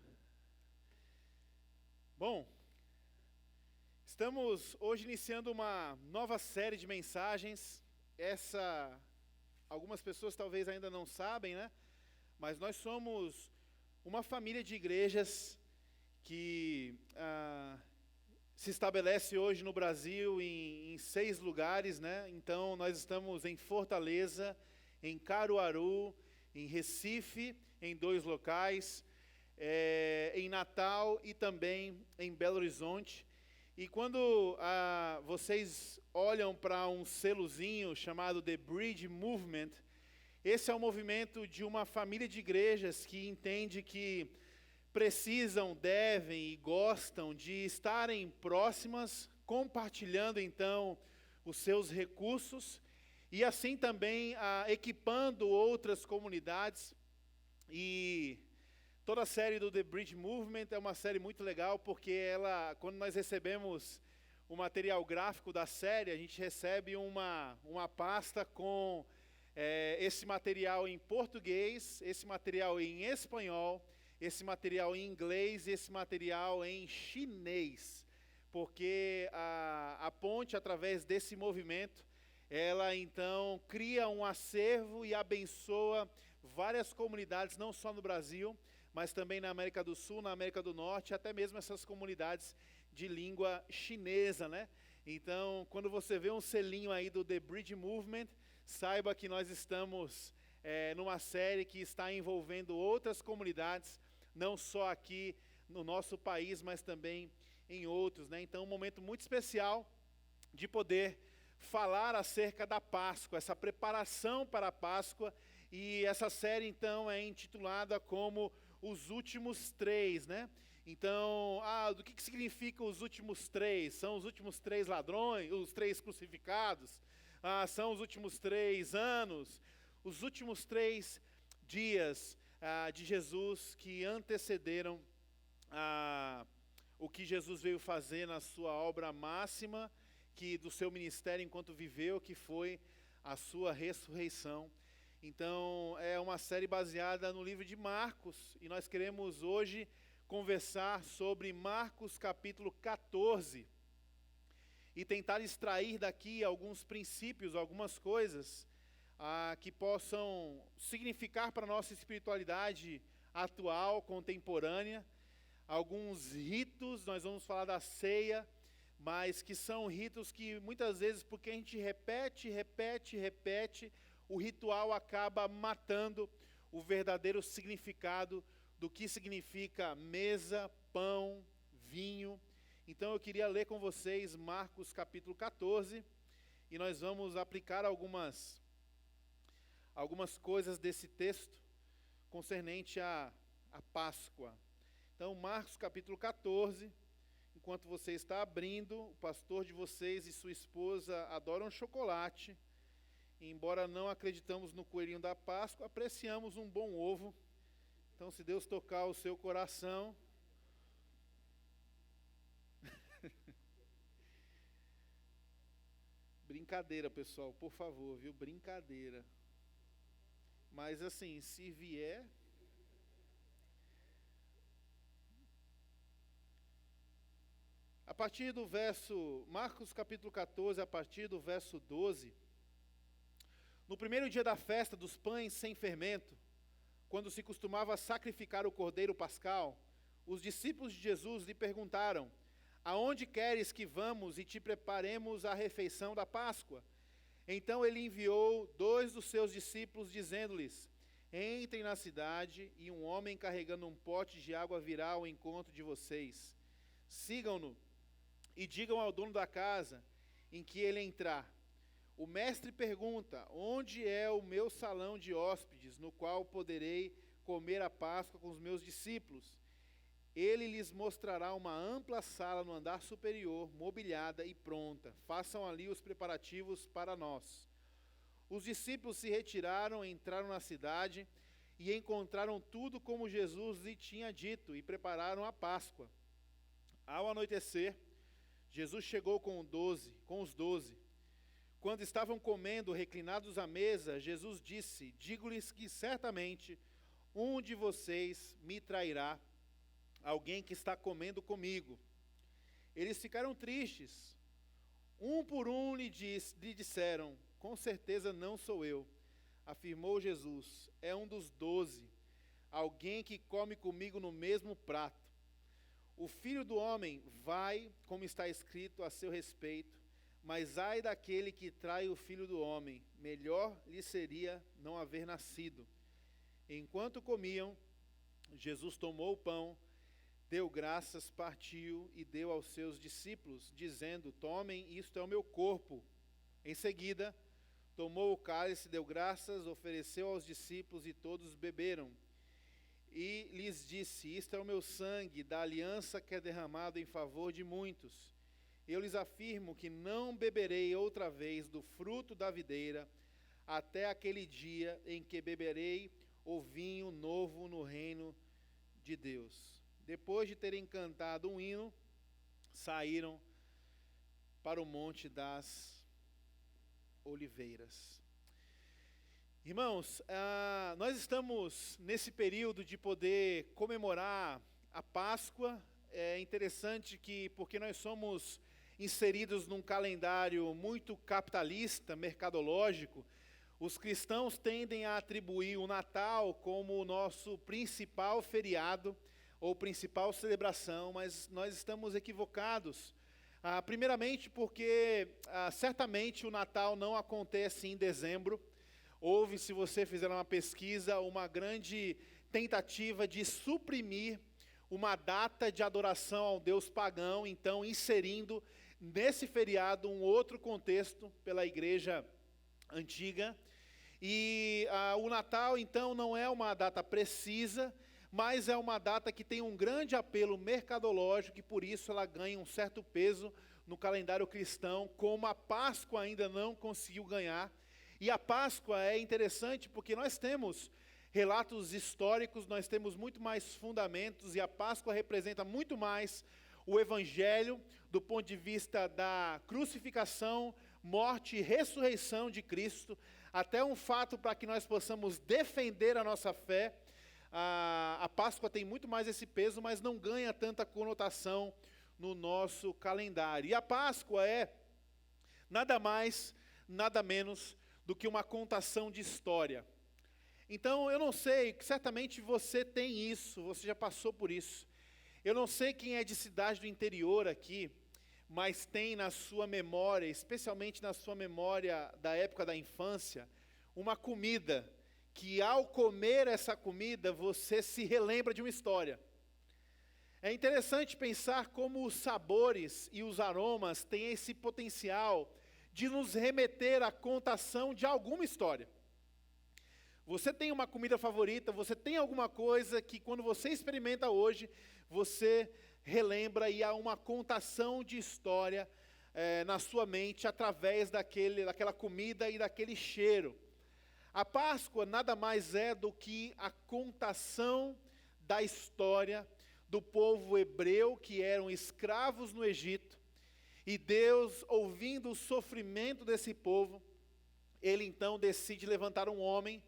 Bom, estamos hoje iniciando uma nova série de mensagens. Algumas pessoas talvez ainda não sabem, né? Mas nós somos uma família de igrejas que se estabelece hoje no Brasil em 6 lugares, né? Então nós estamos em Fortaleza, em Caruaru, em Recife, em 2 locais, em Natal e também em Belo Horizonte. E quando vocês olham para um selozinho chamado The Bridge Movement, esse é o movimento de uma família de igrejas que entende que precisam, devem e gostam de estarem próximas, compartilhando então os seus recursos e assim também equipando outras comunidades. E toda a série do The Bridge Movement é uma série muito legal, porque quando nós recebemos o material gráfico da série, a gente recebe uma pasta com esse material em português, esse material em espanhol, esse material em inglês e esse material em chinês. Porque a ponte, através desse movimento, ela então cria um acervo e abençoa várias comunidades, não só no Brasil, mas também na América do Sul, na América do Norte, até mesmo essas comunidades de língua chinesa, né? Então, quando você vê um selinho aí do The Bridge Movement, saiba que nós estamos numa série que está envolvendo outras comunidades, não só aqui no nosso país, mas também em outros, né? Então, um momento muito especial de poder falar acerca da Páscoa, essa preparação para a Páscoa, e essa série, então, é intitulada como Os Últimos Três, né? Então, do que significa os últimos três? São os últimos 3 ladrões, os 3 crucificados? São os últimos 3 anos? Os últimos 3 dias de Jesus que antecederam o que Jesus veio fazer na sua obra máxima, que do seu ministério enquanto viveu, que foi a sua ressurreição. Então, é uma série baseada no livro de Marcos, e nós queremos hoje conversar sobre Marcos capítulo 14, e tentar extrair daqui alguns princípios, algumas coisas que possam significar para a nossa espiritualidade atual, contemporânea, alguns ritos. Nós vamos falar da ceia, mas que são ritos que muitas vezes, porque a gente repete, o ritual acaba matando o verdadeiro significado do que significa mesa, pão, vinho. Então eu queria ler com vocês Marcos capítulo 14, e nós vamos aplicar algumas coisas desse texto concernente à Páscoa. Então, Marcos capítulo 14, enquanto você está abrindo, o pastor de vocês e sua esposa adoram chocolate. E, embora não acreditamos no coelhinho da Páscoa, apreciamos um bom ovo. Então, se Deus tocar o seu coração... Brincadeira, pessoal, por favor, viu? Brincadeira. Mas, assim, se vier... A partir do verso, Marcos capítulo 14, a partir do verso 12, no primeiro dia da festa dos pães sem fermento, quando se costumava sacrificar o cordeiro pascal, os discípulos de Jesus lhe perguntaram: aonde queres que vamos e te preparemos a refeição da Páscoa? Então ele enviou 2 dos seus discípulos, dizendo-lhes: entrem na cidade, e um homem carregando um pote de água virá ao encontro de vocês. Sigam-no e digam ao dono da casa em que ele entrar: o mestre pergunta, onde é o meu salão de hóspedes, no qual poderei comer a Páscoa com os meus discípulos? Ele lhes mostrará uma ampla sala no andar superior, mobiliada e pronta. Façam ali os preparativos para nós. Os discípulos se retiraram, entraram na cidade e encontraram tudo como Jesus lhe tinha dito, e prepararam a Páscoa. Ao anoitecer, Jesus chegou com os 12. Quando estavam comendo, reclinados à mesa, Jesus disse: digo-lhes que certamente um de vocês me trairá, alguém que está comendo comigo. Eles ficaram tristes. Um por um lhe disseram: com certeza não sou eu. Afirmou Jesus: é um dos 12, alguém que come comigo no mesmo prato. O Filho do Homem vai, como está escrito a seu respeito, mas ai daquele que trai o Filho do Homem, melhor lhe seria não haver nascido. Enquanto comiam, Jesus tomou o pão, deu graças, partiu e deu aos seus discípulos, dizendo: tomem, isto é o meu corpo. Em seguida, tomou o cálice, deu graças, ofereceu aos discípulos e todos beberam. E lhes disse: isto é o meu sangue da aliança que é derramado em favor de muitos. Eu lhes afirmo que não beberei outra vez do fruto da videira, até aquele dia em que beberei o vinho novo no reino de Deus. Depois de terem cantado um hino, saíram para o Monte das Oliveiras. Irmãos, nós estamos nesse período de poder comemorar a Páscoa. É interessante que, porque nós somos inseridos num calendário muito capitalista, mercadológico, os cristãos tendem a atribuir o Natal como o nosso principal feriado ou principal celebração, mas nós estamos equivocados. Primeiramente porque certamente o Natal não acontece em dezembro. Houve, se você fizer uma pesquisa, uma grande tentativa de suprimir uma data de adoração ao Deus pagão, então inserindo nesse feriado um outro contexto pela igreja antiga. E o Natal, então, não é uma data precisa, mas é uma data que tem um grande apelo mercadológico e por isso ela ganha um certo peso no calendário cristão, como a Páscoa ainda não conseguiu ganhar. E a Páscoa é interessante porque nós temos relatos históricos, nós temos muito mais fundamentos, e a Páscoa representa muito mais o Evangelho do ponto de vista da crucificação, morte e ressurreição de Cristo, até um fato para que nós possamos defender a nossa fé. A Páscoa tem muito mais esse peso, mas não ganha tanta conotação no nosso calendário. E a Páscoa é nada mais, nada menos do que uma contação de história. Então, eu não sei, certamente você tem isso, você já passou por isso. Eu não sei quem é de cidade do interior aqui, mas tem na sua memória, especialmente na sua memória da época da infância, uma comida que ao comer essa comida você se relembra de uma história. É interessante pensar como os sabores e os aromas têm esse potencial de nos remeter à contação de alguma história. Você tem uma comida favorita, você tem alguma coisa que quando você experimenta hoje, você relembra e há uma contação de história na sua mente através daquela comida e daquele cheiro. A Páscoa nada mais é do que a contação da história do povo hebreu que eram escravos no Egito. E Deus, ouvindo o sofrimento desse povo, ele então decide levantar um homem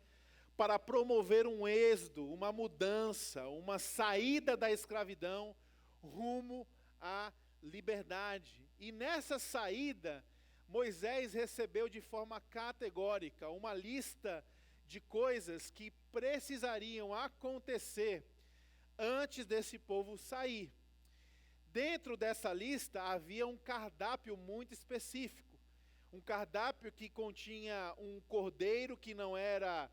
para promover um êxodo, uma mudança, uma saída da escravidão rumo à liberdade. E nessa saída, Moisés recebeu de forma categórica uma lista de coisas que precisariam acontecer antes desse povo sair. Dentro dessa lista havia um cardápio muito específico, um cardápio que continha um cordeiro que não era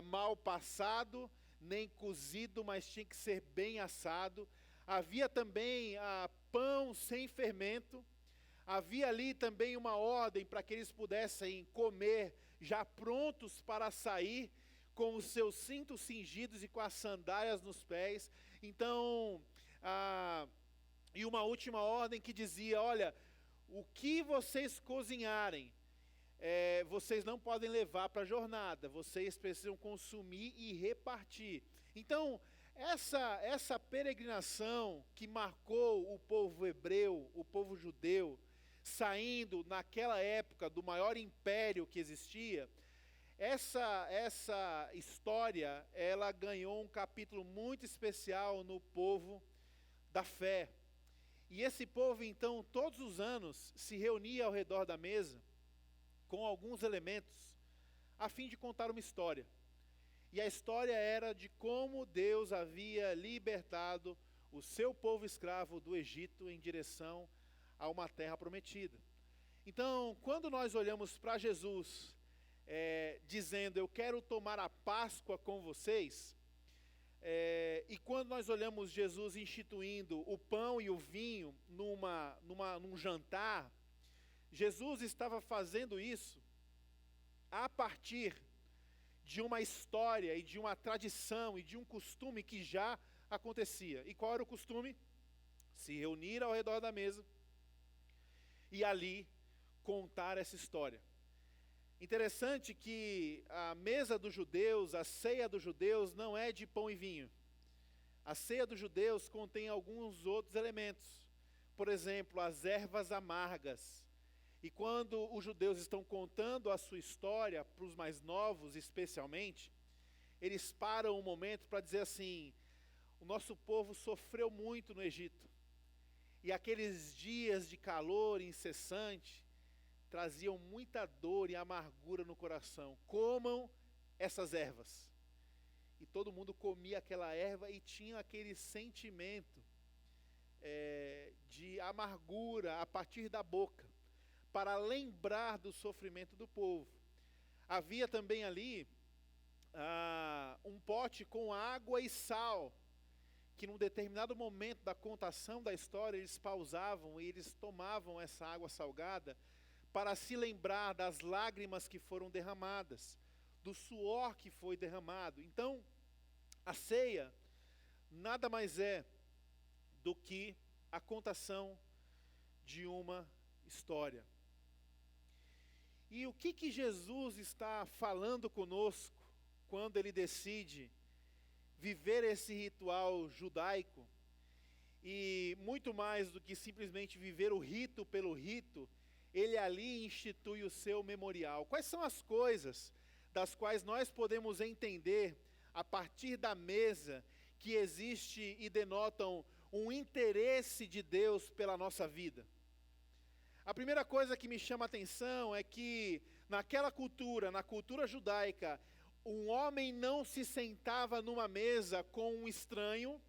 mal passado, nem cozido, mas tinha que ser bem assado. Havia também pão sem fermento. Havia ali também uma ordem para que eles pudessem comer já prontos para sair, com os seus cintos cingidos e com as sandálias nos pés. Então, e uma última ordem que dizia, olha, o que vocês cozinharem, vocês não podem levar para a jornada, vocês precisam consumir e repartir. Então, essa peregrinação que marcou o povo hebreu, o povo judeu, saindo naquela época do maior império que existia, essa história, ela ganhou um capítulo muito especial no povo da fé. E esse povo, então, todos os anos, se reunia ao redor da mesa com alguns elementos, a fim de contar uma história. E a história era de como Deus havia libertado o seu povo escravo do Egito em direção a uma terra prometida. Então, quando nós olhamos para Jesus, dizendo, eu quero tomar a Páscoa com vocês, e quando nós olhamos Jesus instituindo o pão e o vinho num jantar, Jesus estava fazendo isso a partir de uma história e de uma tradição e de um costume que já acontecia. E qual era o costume? Se reunir ao redor da mesa e ali contar essa história. Interessante que a mesa dos judeus, a ceia dos judeus não é de pão e vinho. A ceia dos judeus contém alguns outros elementos. Por exemplo, as ervas amargas, E quando os judeus estão contando a sua história, para os mais novos especialmente, eles param um momento para dizer assim: o nosso povo sofreu muito no Egito. E aqueles dias de calor incessante traziam muita dor e amargura no coração. Comam essas ervas. E todo mundo comia aquela erva e tinha aquele sentimento de amargura a partir da boca, para lembrar do sofrimento do povo. Havia também ali um pote com água e sal, que num determinado momento da contação da história, eles pausavam e eles tomavam essa água salgada para se lembrar das lágrimas que foram derramadas, do suor que foi derramado. Então, a ceia nada mais é do que a contação de uma história. E o que Jesus está falando conosco quando ele decide viver esse ritual judaico? E muito mais do que simplesmente viver o rito pelo rito, ele ali institui o seu memorial. Quais são as coisas das quais nós podemos entender a partir da mesa que existe e denotam um interesse de Deus pela nossa vida? A primeira coisa que me chama a atenção é que naquela cultura, na cultura judaica, um homem não se sentava numa mesa com um estranho,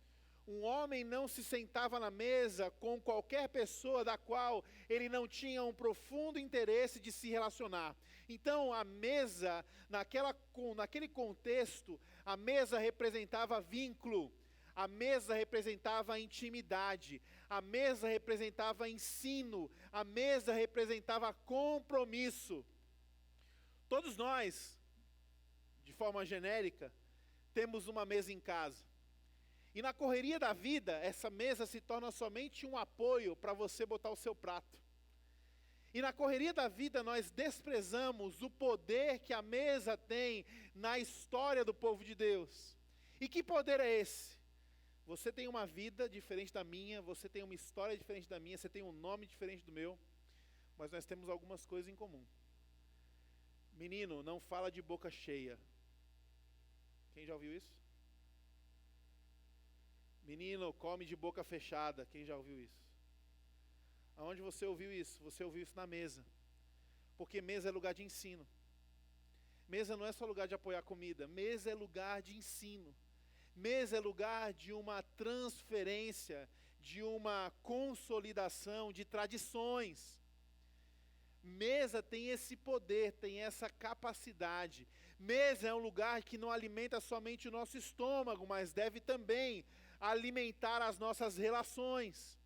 um homem não se sentava na mesa com qualquer pessoa da qual ele não tinha um profundo interesse de se relacionar. Então, a mesa, naquele contexto, a mesa representava vínculo, a mesa representava intimidade, a mesa representava ensino, a mesa representava compromisso. Todos nós, de forma genérica, temos uma mesa em casa. E na correria da vida, essa mesa se torna somente um apoio para você botar o seu prato. E na correria da vida, nós desprezamos o poder que a mesa tem na história do povo de Deus. E que poder é esse? Você tem uma vida diferente da minha, você tem uma história diferente da minha, você tem um nome diferente do meu, mas nós temos algumas coisas em comum. Menino, não fala de boca cheia. Quem já ouviu isso? Menino, come de boca fechada. Quem já ouviu isso? Aonde você ouviu isso? Você ouviu isso na mesa. Porque mesa é lugar de ensino. Mesa não é só lugar de apoiar comida. Mesa é lugar de ensino. Mesa é lugar de uma transferência, de uma consolidação de tradições. Mesa tem esse poder, tem essa capacidade. Mesa é um lugar que não alimenta somente o nosso estômago, mas deve também alimentar as nossas relações,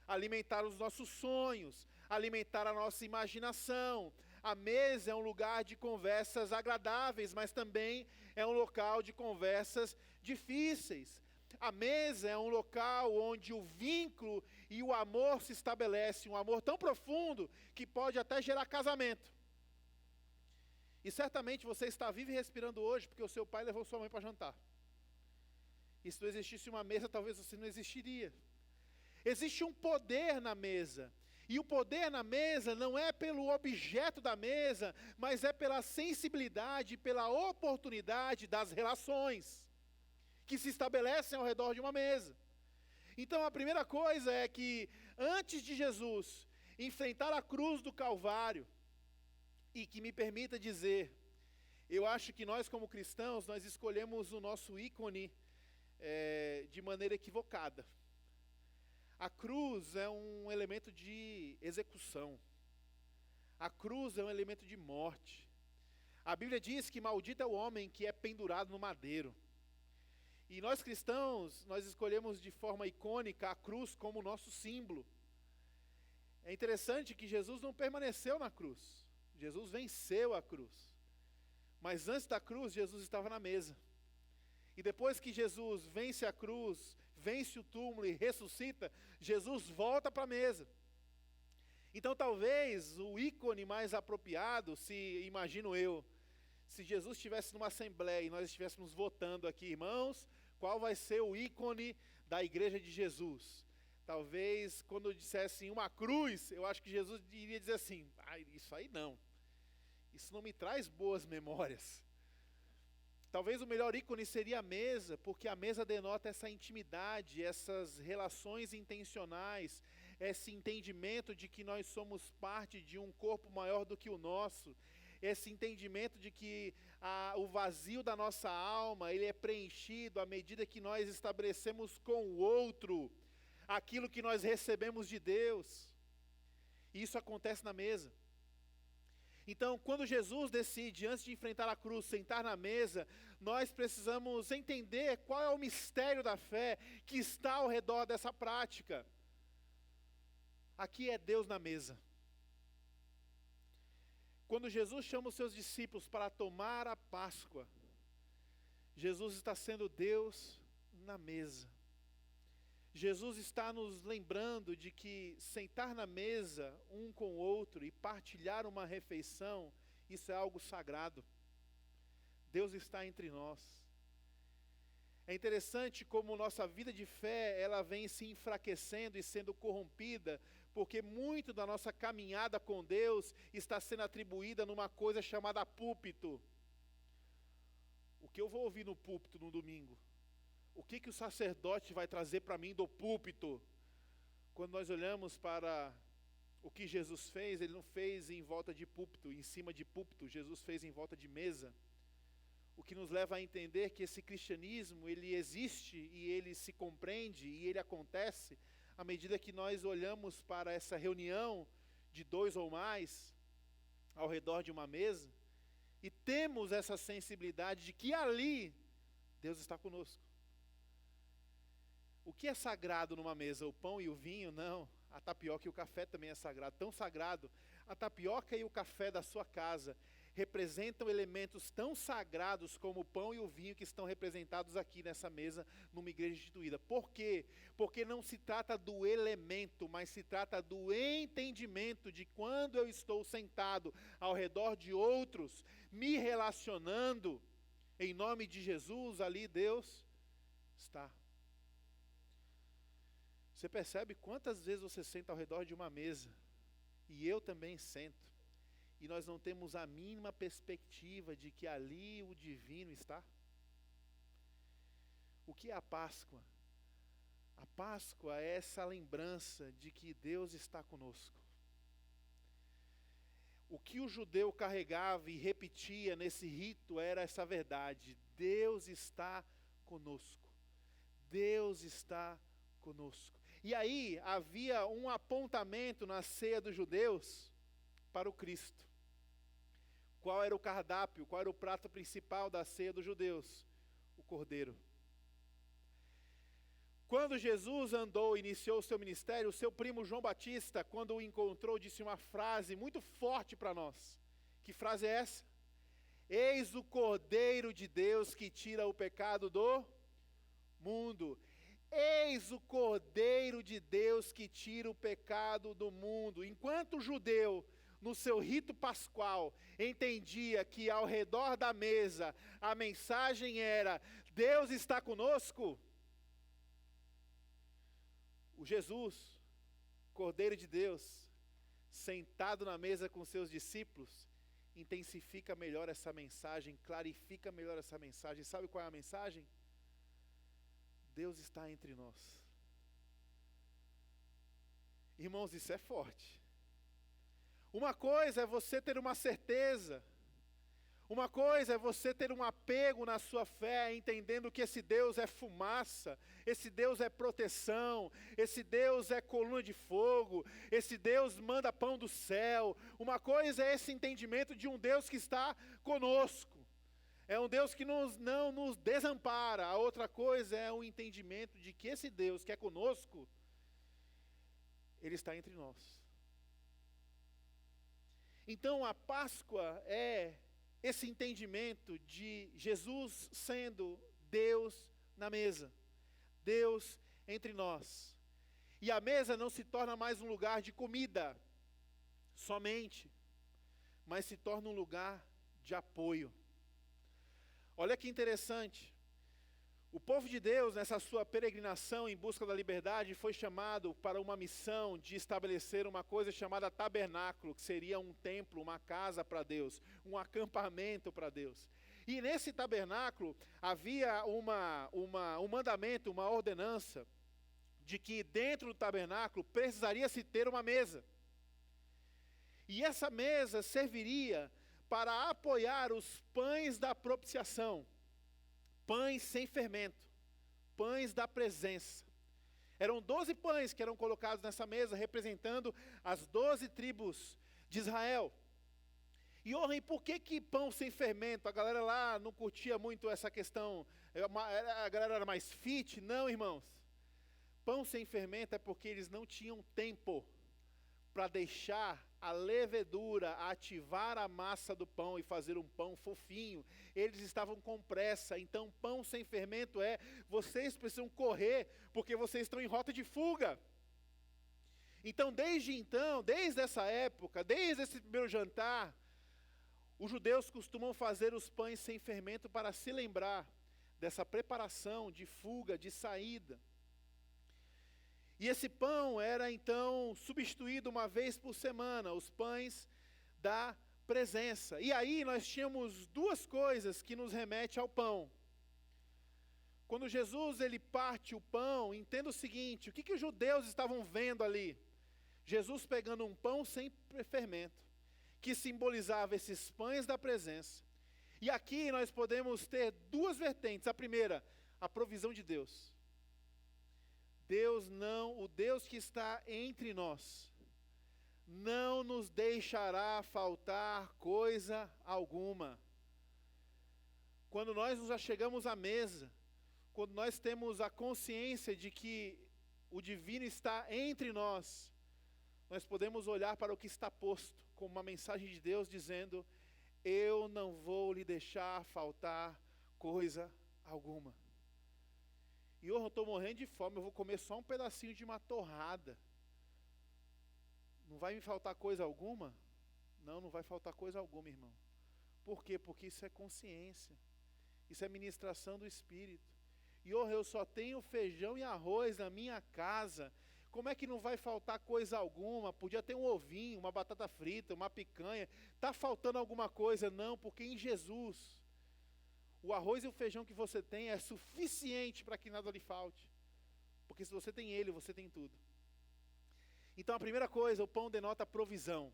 alimentar os nossos sonhos, alimentar a nossa imaginação. A mesa é um lugar de conversas agradáveis, mas também é um local de conversas difíceis. A mesa é um local onde o vínculo e o amor se estabelece, um amor tão profundo que pode até gerar casamento. E certamente você está vivo e respirando hoje porque o seu pai levou sua mãe para jantar. E se não existisse uma mesa, talvez você não existiria. Existe um poder na mesa. E o poder na mesa não é pelo objeto da mesa, mas é pela sensibilidade, pela oportunidade das relações que se estabelecem ao redor de uma mesa. Então a primeira coisa é que antes de Jesus enfrentar a cruz do Calvário, e que me permita dizer, eu acho que nós como cristãos, nós escolhemos o nosso ícone de maneira equivocada. A cruz é um elemento de execução. A cruz é um elemento de morte. A Bíblia diz que maldito é o homem que é pendurado no madeiro. E nós cristãos, nós escolhemos de forma icônica a cruz como nosso símbolo. É interessante que Jesus não permaneceu na cruz. Jesus venceu a cruz. Mas antes da cruz, Jesus estava na mesa. E depois que Jesus vence a cruz, vence o túmulo e ressuscita, Jesus volta para a mesa. Então talvez o ícone mais apropriado, imagino eu, se Jesus estivesse numa assembleia e nós estivéssemos votando aqui, irmãos, qual vai ser o ícone da igreja de Jesus? Talvez quando dissessem uma cruz, eu acho que Jesus iria dizer assim, isso aí não. Isso não me traz boas memórias. Talvez o melhor ícone seria a mesa, porque a mesa denota essa intimidade, essas relações intencionais, esse entendimento de que nós somos parte de um corpo maior do que o nosso, esse entendimento de que o vazio da nossa alma, ele é preenchido à medida que nós estabelecemos com o outro aquilo que nós recebemos de Deus. E isso acontece na mesa. Então, quando Jesus decide, antes de enfrentar a cruz, sentar na mesa, nós precisamos entender qual é o mistério da fé que está ao redor dessa prática. Aqui é Deus na mesa. Quando Jesus chama os seus discípulos para tomar a Páscoa, Jesus está sendo Deus na mesa. Jesus está nos lembrando de que sentar na mesa um com o outro e partilhar uma refeição, isso é algo sagrado. Deus está entre nós. É interessante como nossa vida de fé, ela vem se enfraquecendo e sendo corrompida, porque muito da nossa caminhada com Deus está sendo atribuída numa coisa chamada púlpito. O que eu vou ouvir no púlpito no domingo? O que o sacerdote vai trazer para mim do púlpito? Quando nós olhamos para o que Jesus fez, ele não fez em volta de púlpito, em cima de púlpito, Jesus fez em volta de mesa. O que nos leva a entender que esse cristianismo, ele existe e ele se compreende e ele acontece à medida que nós olhamos para essa reunião de 2 ou mais ao redor de uma mesa e temos essa sensibilidade de que ali Deus está conosco. O que é sagrado numa mesa? O pão e o vinho? Não. A tapioca e o café também é sagrado. Tão sagrado. A tapioca e o café da sua casa representam elementos tão sagrados como o pão e o vinho que estão representados aqui nessa mesa, numa igreja instituída. Por quê? Porque não se trata do elemento, mas se trata do entendimento de quando eu estou sentado ao redor de outros, me relacionando, em nome de Jesus, ali Deus está. Você percebe quantas vezes você senta ao redor de uma mesa, e eu também sento, e nós não temos a mínima perspectiva de que ali o divino está? O que é a Páscoa? A Páscoa é essa lembrança de que Deus está conosco. O que o judeu carregava e repetia nesse rito era essa verdade: Deus está conosco. Deus está conosco. E aí havia um apontamento na ceia dos judeus para o Cristo. Qual era o cardápio? Qual era o prato principal da ceia dos judeus? O cordeiro. Quando Jesus iniciou o seu ministério, o seu primo João Batista, quando o encontrou, disse uma frase muito forte para nós. Que frase é essa? Eis o Cordeiro de Deus que tira o pecado do mundo. Eis o Cordeiro de Deus que tira o pecado do mundo. Enquanto o judeu, no seu rito pascual, entendia que ao redor da mesa a mensagem era: Deus está conosco. O Jesus, Cordeiro de Deus, sentado na mesa com seus discípulos, intensifica melhor essa mensagem, clarifica melhor essa mensagem. Sabe qual é a mensagem? Deus está entre nós. Irmãos, isso é forte. Uma coisa é você ter uma certeza. Uma coisa é você ter um apego na sua fé, entendendo que esse Deus é fumaça, esse Deus é proteção, esse Deus é coluna de fogo, esse Deus manda pão do céu. Uma coisa é esse entendimento de um Deus que está conosco. É um Deus que não nos desampara. A outra coisa é o entendimento de que esse Deus que é conosco, Ele está entre nós. Então a Páscoa é esse entendimento de Jesus sendo Deus na mesa, Deus entre nós. E a mesa não se torna mais um lugar de comida somente, mas se torna um lugar de apoio. Olha que interessante. O povo de Deus, nessa sua peregrinação em busca da liberdade, foi chamado para uma missão de estabelecer uma coisa chamada tabernáculo, que seria um templo, uma casa para Deus, um acampamento para Deus. E nesse tabernáculo havia um mandamento, uma ordenança, de que dentro do tabernáculo precisaria se ter uma mesa. E essa mesa serviria para apoiar os pães da propiciação, pães sem fermento, pães da presença. Eram 12 pães que eram colocados nessa mesa, representando as 12 tribos de Israel. E por que pão sem fermento? A galera lá não curtia muito essa questão, a galera era mais fit? Não, irmãos. Pão sem fermento é porque eles não tinham tempo para deixar a levedura ativar a massa do pão e fazer um pão fofinho. Eles estavam com pressa. Então, pão sem fermento vocês precisam correr, porque vocês estão em rota de fuga. Então, desde essa época, desde esse primeiro jantar, os judeus costumam fazer os pães sem fermento para se lembrar dessa preparação de fuga, de saída. E esse pão era então substituído uma vez por semana, os pães da presença. E aí nós tínhamos duas coisas que nos remetem ao pão. Quando Jesus ele parte o pão, entenda o seguinte: o que os judeus estavam vendo ali? Jesus pegando um pão sem fermento, que simbolizava esses pães da presença. E aqui nós podemos ter duas vertentes. A primeira, a provisão de Deus. O Deus que está entre nós, não nos deixará faltar coisa alguma. Quando nós nos achegamos à mesa, quando nós temos a consciência de que o divino está entre nós, nós podemos olhar para o que está posto, como uma mensagem de Deus dizendo: eu não vou lhe deixar faltar coisa alguma. E eu estou morrendo de fome, eu vou comer só um pedacinho de uma torrada. Não vai me faltar coisa alguma? Não vai faltar coisa alguma, irmão. Por quê? Porque isso é consciência. Isso é ministração do Espírito. E eu só tenho feijão e arroz na minha casa. Como é que não vai faltar coisa alguma? Podia ter um ovinho, uma batata frita, uma picanha. Está faltando alguma coisa? Não, porque em Jesus o arroz e o feijão que você tem é suficiente para que nada lhe falte. Porque se você tem ele, você tem tudo. Então a primeira coisa, o pão denota provisão.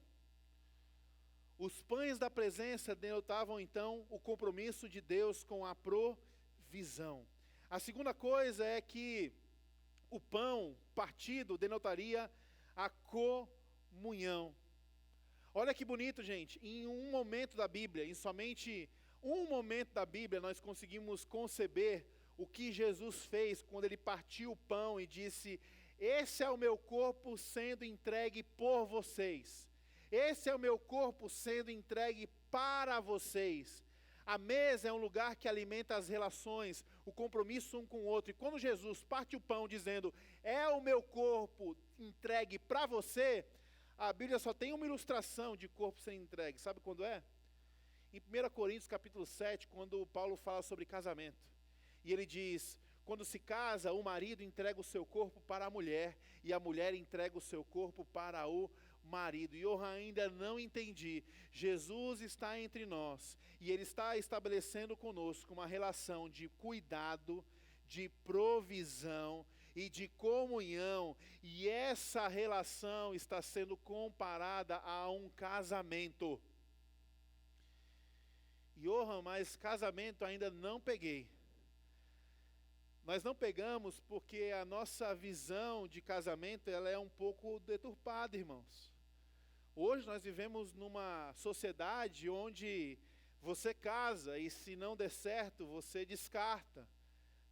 Os pães da presença denotavam então o compromisso de Deus com a provisão. A segunda coisa é que o pão partido denotaria a comunhão. Olha que bonito, gente. Em um momento da Bíblia, em somente um momento da Bíblia, nós conseguimos conceber o que Jesus fez quando ele partiu o pão e disse: esse é o meu corpo sendo entregue por vocês. Esse é o meu corpo sendo entregue para vocês. A mesa é um lugar que alimenta as relações, o compromisso um com o outro. E quando Jesus parte o pão dizendo: é o meu corpo entregue para você, a Bíblia só tem uma ilustração de corpo sendo entregue. Sabe quando é? Em 1 Coríntios capítulo 7, quando Paulo fala sobre casamento. E ele diz: quando se casa, o marido entrega o seu corpo para a mulher, e a mulher entrega o seu corpo para o marido. E eu ainda não entendi. Jesus está entre nós, e Ele está estabelecendo conosco uma relação de cuidado, de provisão e de comunhão. E essa relação está sendo comparada a um casamento. Johan, mas casamento ainda não peguei. Nós não pegamos porque a nossa visão de casamento ela é um pouco deturpada, irmãos. Hoje nós vivemos numa sociedade onde você casa e se não der certo, você descarta.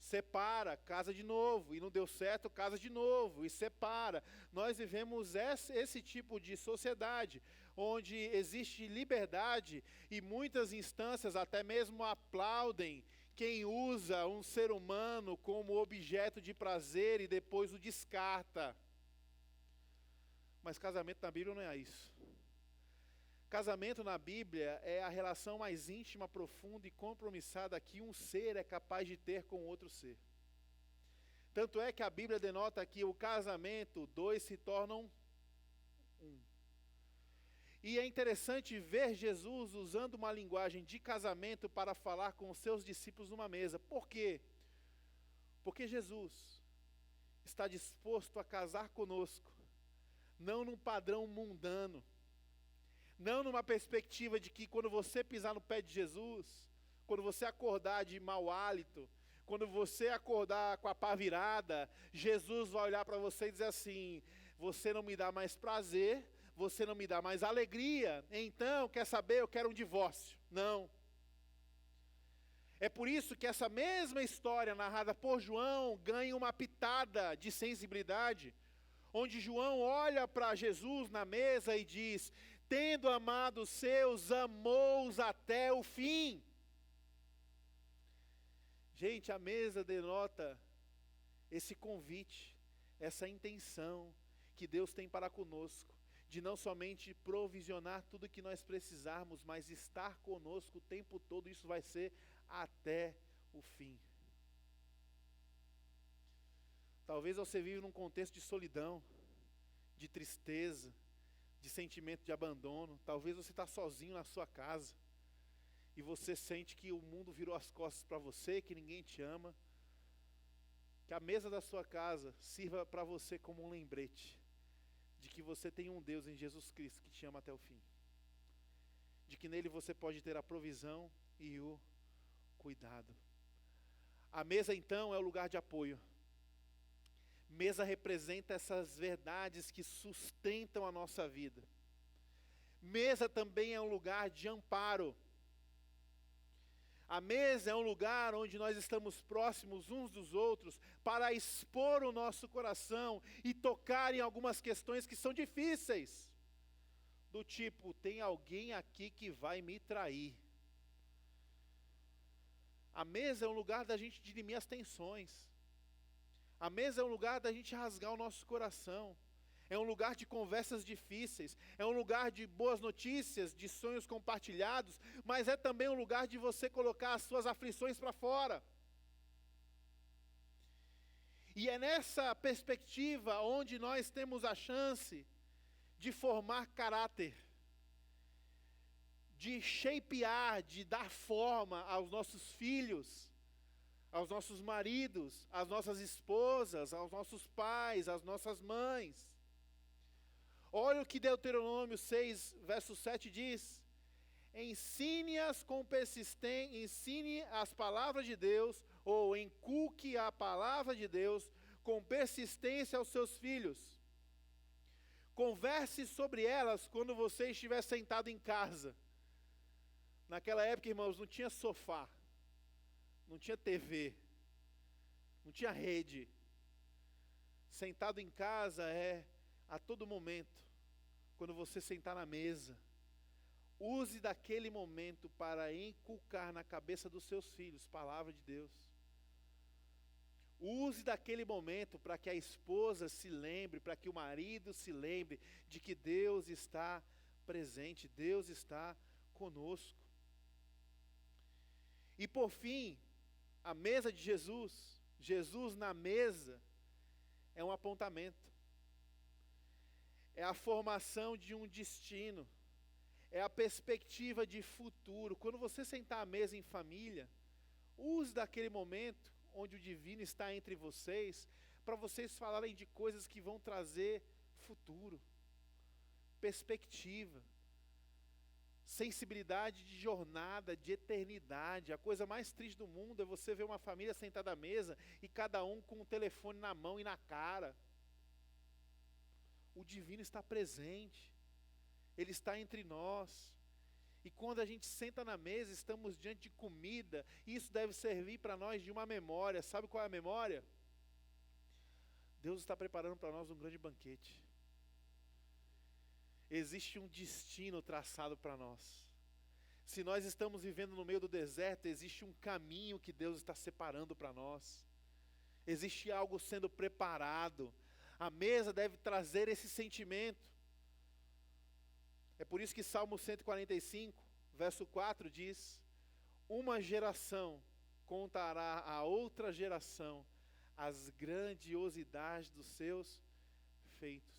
Separa, casa de novo, e não deu certo, casa de novo, e separa. Nós vivemos esse tipo de sociedade, onde existe liberdade, e muitas instâncias até mesmo aplaudem quem usa um ser humano como objeto de prazer e depois o descarta. Mas casamento na Bíblia não é isso. Casamento na Bíblia é a relação mais íntima, profunda e compromissada que um ser é capaz de ter com outro ser. Tanto é que a Bíblia denota que o casamento, dois se tornam um. E é interessante ver Jesus usando uma linguagem de casamento para falar com os seus discípulos numa mesa. Por quê? Porque Jesus está disposto a casar conosco, não num padrão mundano, não numa perspectiva de que quando você pisar no pé de Jesus, quando você acordar de mau hálito, quando você acordar com a pá virada, Jesus vai olhar para você e dizer assim: você não me dá mais prazer, você não me dá mais alegria, então, quer saber, eu quero um divórcio. Não. É por isso que essa mesma história narrada por João ganha uma pitada de sensibilidade, onde João olha para Jesus na mesa e diz: tendo amado os seus, amou-os até o fim. Gente, a mesa denota esse convite, essa intenção que Deus tem para conosco, de não somente provisionar tudo o que nós precisarmos, mas estar conosco o tempo todo. Isso vai ser até o fim. Talvez você vive num contexto de solidão, de tristeza, de sentimento de abandono. Talvez você está sozinho na sua casa e você sente que o mundo virou as costas para você, que ninguém te ama. Que a mesa da sua casa sirva para você como um lembrete de que você tem um Deus em Jesus Cristo que te ama até o fim. De que nele você pode ter a provisão e o cuidado. A mesa então é o lugar de apoio. Mesa representa essas verdades que sustentam a nossa vida. Mesa também é um lugar de amparo. A mesa é um lugar onde nós estamos próximos uns dos outros para expor o nosso coração e tocar em algumas questões que são difíceis. Do tipo, tem alguém aqui que vai me trair. A mesa é um lugar da gente dirimir as tensões. A mesa é um lugar da gente rasgar o nosso coração. É um lugar de conversas difíceis. É um lugar de boas notícias, de sonhos compartilhados. Mas é também um lugar de você colocar as suas aflições para fora. E é nessa perspectiva onde nós temos a chance de formar caráter, de shapear, de dar forma aos nossos filhos, aos nossos maridos, às nossas esposas, aos nossos pais, às nossas mães. Olha o que Deuteronômio 6, verso 7 diz: ensine-as com persistência, ensine as palavras de Deus, ou inculque a palavra de Deus com persistência aos seus filhos. Converse sobre elas quando você estiver sentado em casa. Naquela época, irmãos, não tinha sofá, não tinha TV, não tinha rede. Sentado em casa é a todo momento, quando você sentar na mesa. Use daquele momento para inculcar na cabeça dos seus filhos a palavra de Deus. Use daquele momento para que a esposa se lembre, para que o marido se lembre de que Deus está presente, Deus está conosco. E por fim, a mesa de Jesus, Jesus na mesa, é um apontamento. É a formação de um destino. É a perspectiva de futuro. Quando você sentar à mesa em família, use daquele momento onde o divino está entre vocês, para vocês falarem de coisas que vão trazer futuro, perspectiva, sensibilidade de jornada, de eternidade. A coisa mais triste do mundo é você ver uma família sentada à mesa e cada um com o telefone na mão e na cara. O divino está presente, ele está entre nós. E quando a gente senta na mesa, estamos diante de comida, isso deve servir para nós de uma memória. Sabe qual é a memória? Deus está preparando para nós um grande banquete. Existe um destino traçado para nós. Se nós estamos vivendo no meio do deserto, existe um caminho que Deus está separando para nós. Existe algo sendo preparado. A mesa deve trazer esse sentimento. É por isso que Salmo 145, verso 4 diz: uma geração contará a outra geração as grandiosidades dos seus feitos.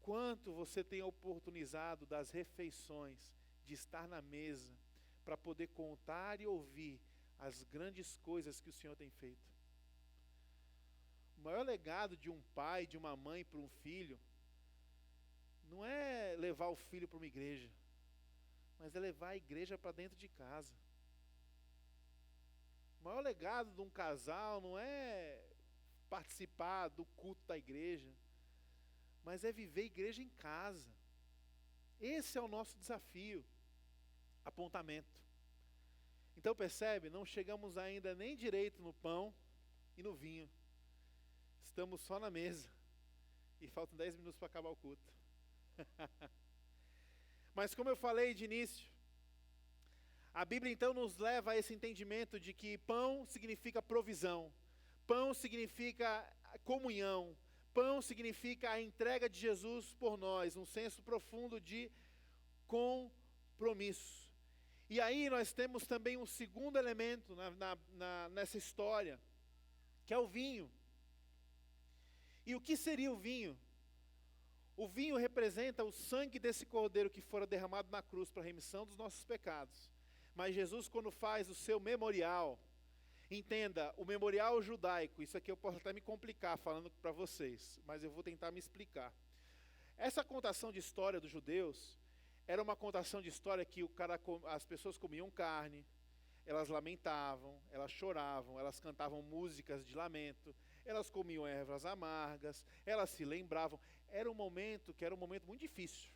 Quanto você tem oportunizado das refeições, de estar na mesa, para poder contar e ouvir as grandes coisas que o Senhor tem feito? O maior legado de um pai, de uma mãe para um filho, não é levar o filho para uma igreja, mas é levar a igreja para dentro de casa. O maior legado de um casal não é participar do culto da igreja, mas é viver a igreja em casa. Esse é o nosso desafio. Apontamento. Então percebe, não chegamos ainda nem direito no pão e no vinho. Estamos só na mesa. E faltam 10 minutos para acabar o culto. Mas como eu falei de início, a Bíblia então nos leva a esse entendimento de que pão significa provisão, pão significa comunhão, pão significa a entrega de Jesus por nós, um senso profundo de compromisso. E aí nós temos também um segundo elemento nessa história, que é o vinho. E o que seria o vinho? O vinho representa o sangue desse cordeiro que fora derramado na cruz para a remissão dos nossos pecados. Mas Jesus, quando faz o seu memorial, entenda, o memorial judaico, isso aqui eu posso até me complicar falando para vocês, mas eu vou tentar me explicar. Essa contação de história dos judeus era uma contação de história que as pessoas comiam carne, elas lamentavam, elas choravam, elas cantavam músicas de lamento, elas comiam ervas amargas, elas se lembravam. Era um momento muito difícil,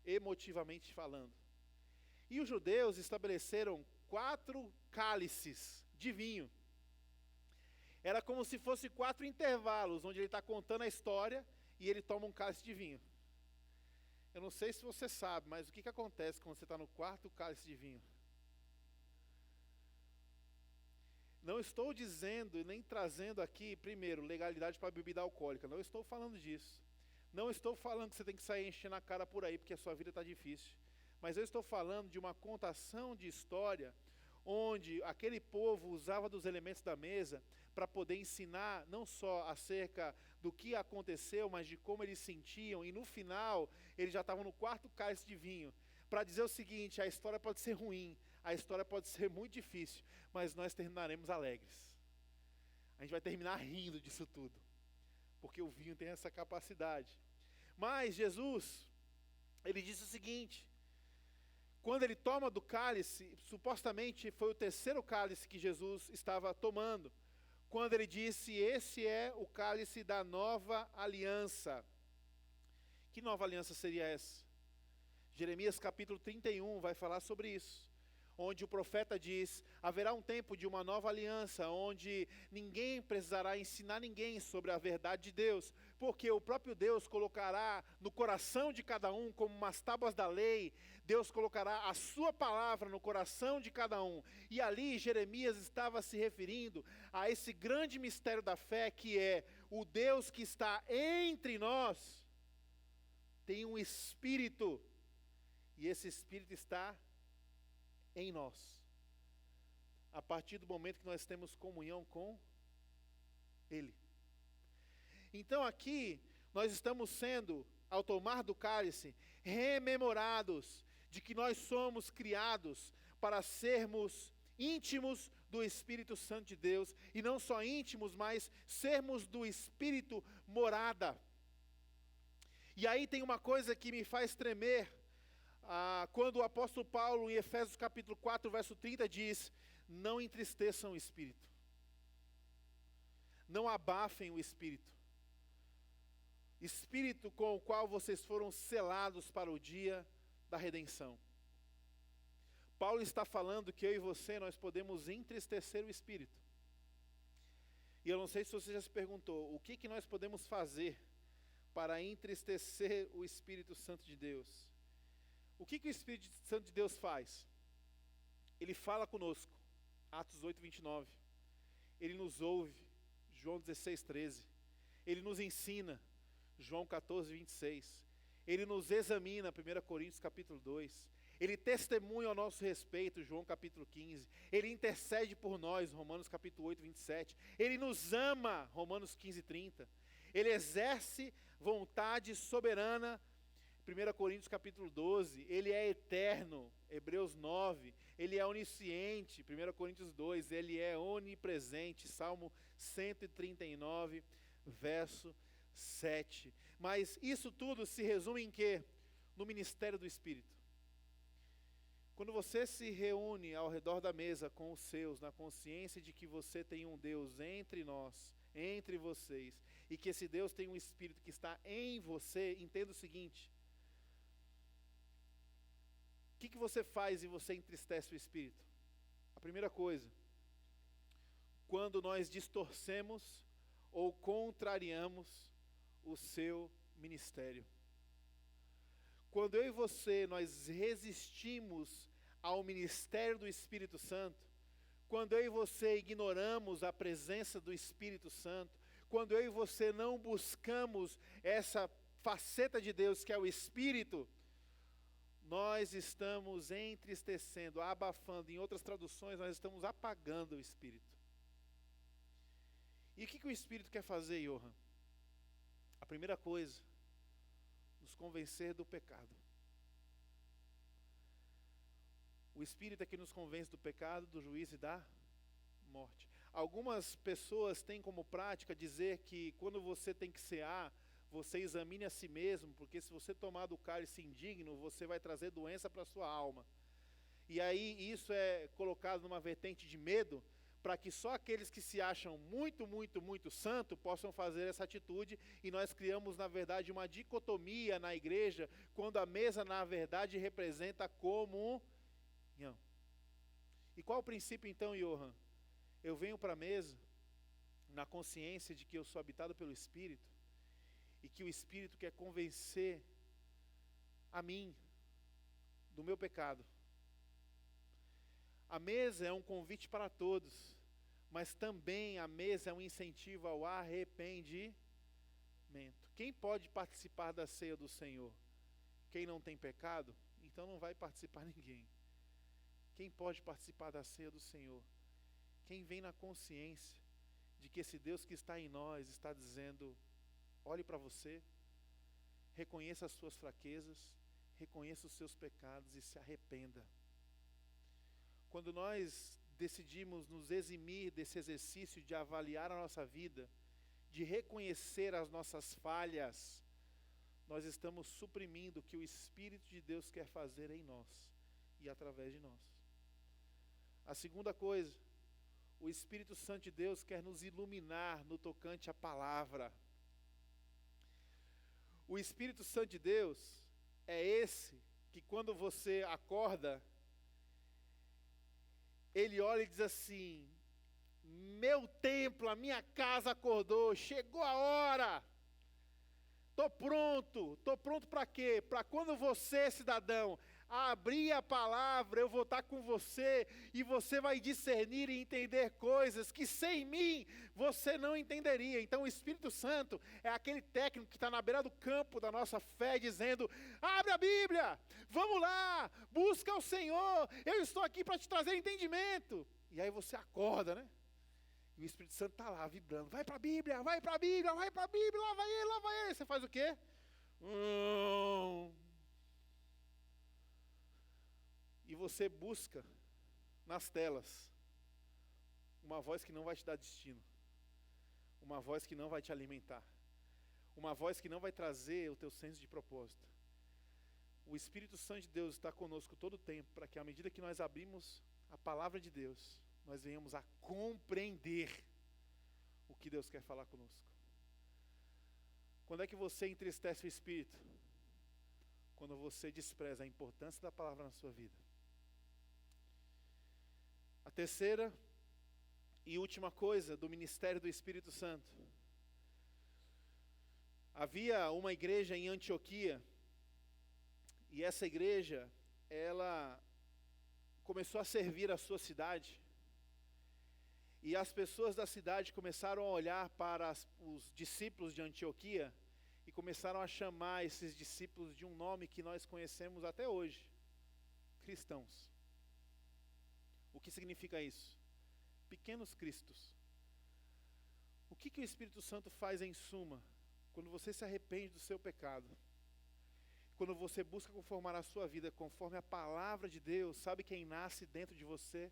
emotivamente falando. E os judeus estabeleceram 4 cálices de vinho. Era como se fosse 4 intervalos, onde ele está contando a história e ele toma um cálice de vinho. Eu não sei se você sabe, mas o que acontece quando você está no 4º cálice de vinho? Não estou dizendo, nem trazendo aqui, primeiro, legalidade para bebida alcoólica. Não estou falando disso. Não estou falando que você tem que sair enchendo a cara por aí, porque a sua vida está difícil. Mas eu estou falando de uma contação de história, onde aquele povo usava dos elementos da mesa para poder ensinar não só acerca do que aconteceu, mas de como eles sentiam. E no final, eles já estavam no 4º cálice de vinho, para dizer o seguinte: a história pode ser ruim, a história pode ser muito difícil, mas nós terminaremos alegres. A gente vai terminar rindo disso tudo, porque o vinho tem essa capacidade. Mas Jesus, ele disse o seguinte: quando ele toma do cálice, supostamente foi o 3º cálice que Jesus estava tomando, quando ele disse: esse é o cálice da nova aliança. Que nova aliança seria essa? Jeremias capítulo 31 vai falar sobre isso, onde o profeta diz: haverá um tempo de uma nova aliança, onde ninguém precisará ensinar ninguém sobre a verdade de Deus, porque o próprio Deus colocará no coração de cada um, como umas tábuas da lei, Deus colocará a sua palavra no coração de cada um. E ali Jeremias estava se referindo a esse grande mistério da fé, que é o Deus que está entre nós, tem um Espírito, e esse Espírito está em nós, a partir do momento que nós temos comunhão com Ele. Então aqui, nós estamos sendo, ao tomar do cálice, rememorados de que nós somos criados para sermos íntimos do Espírito Santo de Deus, e não só íntimos, mas sermos do Espírito morada. E aí tem uma coisa que me faz tremer, quando o apóstolo Paulo, em Efésios capítulo 4, verso 30, diz: não entristeçam o Espírito, não abafem o Espírito, Espírito com o qual vocês foram selados para o dia da redenção. Paulo está falando que eu e você, nós podemos entristecer o Espírito. E eu não sei se você já se perguntou, o que nós podemos fazer para entristecer o Espírito Santo de Deus? O que o Espírito Santo de Deus faz? Ele fala conosco, Atos 8, 29. Ele nos ouve, João 16, 13. Ele nos ensina, João 14, 26. Ele nos examina, 1 Coríntios capítulo 2. Ele testemunha ao nosso respeito, João capítulo 15. Ele intercede por nós, Romanos capítulo 8, 27. Ele nos ama, Romanos 15, 30. Ele exerce vontade soberana, 1 Coríntios capítulo 12. Ele é eterno, Hebreus 9. Ele é onisciente, 1 Coríntios 2. Ele é onipresente, Salmo 139, verso 7. Mas isso tudo se resume em quê? No ministério do Espírito. Quando você se reúne ao redor da mesa com os seus, na consciência de que você tem um Deus entre nós, entre vocês, e que esse Deus tem um Espírito que está em você, entenda o seguinte: o que você faz e você entristece o Espírito? A primeira coisa, quando nós distorcemos ou contrariamos o seu ministério. Quando eu e você, nós resistimos ao ministério do Espírito Santo, quando eu e você ignoramos a presença do Espírito Santo, quando eu e você não buscamos essa faceta de Deus que é o Espírito, nós estamos entristecendo, abafando, em outras traduções, nós estamos apagando o Espírito. E o que o Espírito quer fazer, Johan? A primeira coisa, nos convencer do pecado. O Espírito é que nos convence do pecado, do juízo e da morte. Algumas pessoas têm como prática dizer que quando você tem que cear, você examine a si mesmo, porque se você tomar do cálice indigno, você vai trazer doença para a sua alma. E aí isso é colocado numa vertente de medo, para que só aqueles que se acham muito, muito, muito santo possam fazer essa atitude, e nós criamos, na verdade, uma dicotomia na igreja, quando a mesa, na verdade, representa a comunhão. E qual o princípio, então, Johan? Eu venho para a mesa, na consciência de que eu sou habitado pelo Espírito, e que o Espírito quer convencer a mim do meu pecado. A mesa é um convite para todos, mas também a mesa é um incentivo ao arrependimento. Quem pode participar da ceia do Senhor? Quem não tem pecado? Então não vai participar ninguém. Quem pode participar da ceia do Senhor? Quem vem na consciência de que esse Deus que está em nós está dizendo: olhe para você, reconheça as suas fraquezas, reconheça os seus pecados e se arrependa. Quando nós decidimos nos eximir desse exercício de avaliar a nossa vida, de reconhecer as nossas falhas, nós estamos suprimindo o que o Espírito de Deus quer fazer em nós e através de nós. A segunda coisa, o Espírito Santo de Deus quer nos iluminar no tocante à palavra. O Espírito Santo de Deus é esse que, quando você acorda, ele olha e diz assim: meu templo, a minha casa acordou, chegou a hora, estou pronto para quê? Para quando você, cidadão, abrir a palavra, eu vou estar com você, e você vai discernir e entender coisas que sem mim você não entenderia. Então o Espírito Santo é aquele técnico que está na beira do campo da nossa fé, dizendo: abre a Bíblia, vamos lá, busca o Senhor, eu estou aqui para te trazer entendimento. E aí você acorda, né? E o Espírito Santo está lá vibrando: vai para a Bíblia, vai para a Bíblia, vai para a Bíblia, lá vai ele, lá vai ele. Você faz o quê? E você busca nas telas uma voz que não vai te dar destino, uma voz que não vai te alimentar, uma voz que não vai trazer o teu senso de propósito. O Espírito Santo de Deus está conosco todo o tempo, para que à medida que nós abrimos a palavra de Deus, nós venhamos a compreender o que Deus quer falar conosco. Quando é que você entristece o Espírito? Quando você despreza a importância da palavra na sua vida. A terceira e última coisa do ministério do Espírito Santo. Havia uma igreja em Antioquia, e essa igreja, ela começou a servir a sua cidade, e as pessoas da cidade começaram a olhar para os discípulos de Antioquia e começaram a chamar esses discípulos de um nome que nós conhecemos até hoje: cristãos. O que significa isso? Pequenos cristos. O que o Espírito Santo faz em suma? Quando você se arrepende do seu pecado, quando você busca conformar a sua vida conforme a palavra de Deus, sabe quem nasce dentro de você?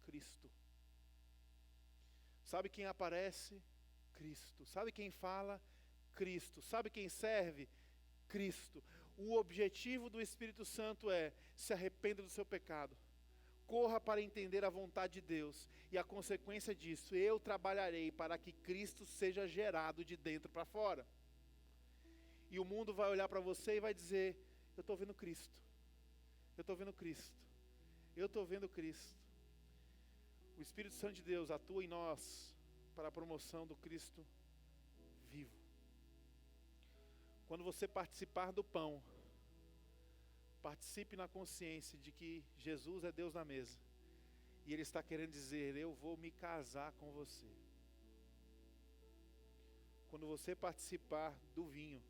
Cristo. Sabe quem aparece? Cristo. Sabe quem fala? Cristo. Sabe quem serve? Cristo. O objetivo do Espírito Santo é: se arrependa do seu pecado, corra para entender a vontade de Deus, e a consequência disso: eu trabalharei para que Cristo seja gerado de dentro para fora. E o mundo vai olhar para você e vai dizer: eu estou vendo Cristo, eu estou vendo Cristo, eu estou vendo Cristo. O Espírito Santo de Deus atua em nós para a promoção do Cristo vivo. Quando você participar do pão, participe na consciência de que Jesus é Deus na mesa, e Ele está querendo dizer: eu vou me casar com você. Quando você participar do vinho,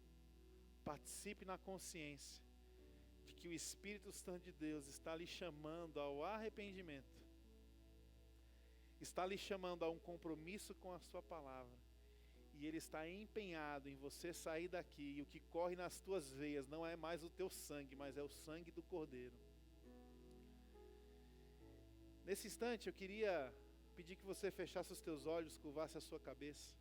participe na consciência de que o Espírito Santo de Deus está lhe chamando ao arrependimento, está lhe chamando a um compromisso com a sua palavra, e Ele está empenhado em você sair daqui, e o que corre nas tuas veias não é mais o teu sangue, mas é o sangue do Cordeiro. Nesse instante eu queria pedir que você fechasse os teus olhos, curvasse a sua cabeça.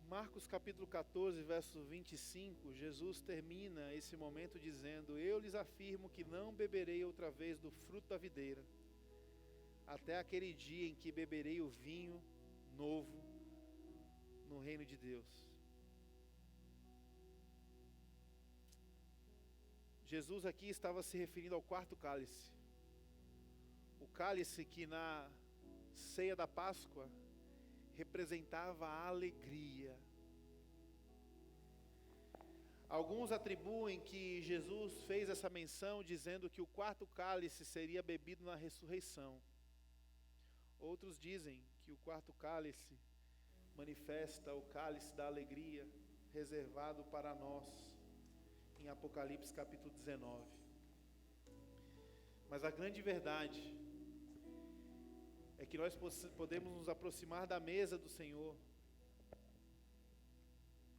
Marcos capítulo 14, verso 25, Jesus termina esse momento dizendo: eu lhes afirmo que não beberei outra vez do fruto da videira, até aquele dia em que beberei o vinho novo no reino de Deus. Jesus aqui estava se referindo ao quarto cálice. O cálice que na ceia da Páscoa representava a alegria. Alguns atribuem que Jesus fez essa menção dizendo que o quarto cálice seria bebido na ressurreição. Outros dizem que o quarto cálice manifesta o cálice da alegria reservado para nós em Apocalipse capítulo 19. Mas a grande verdade é que nós podemos nos aproximar da mesa do Senhor,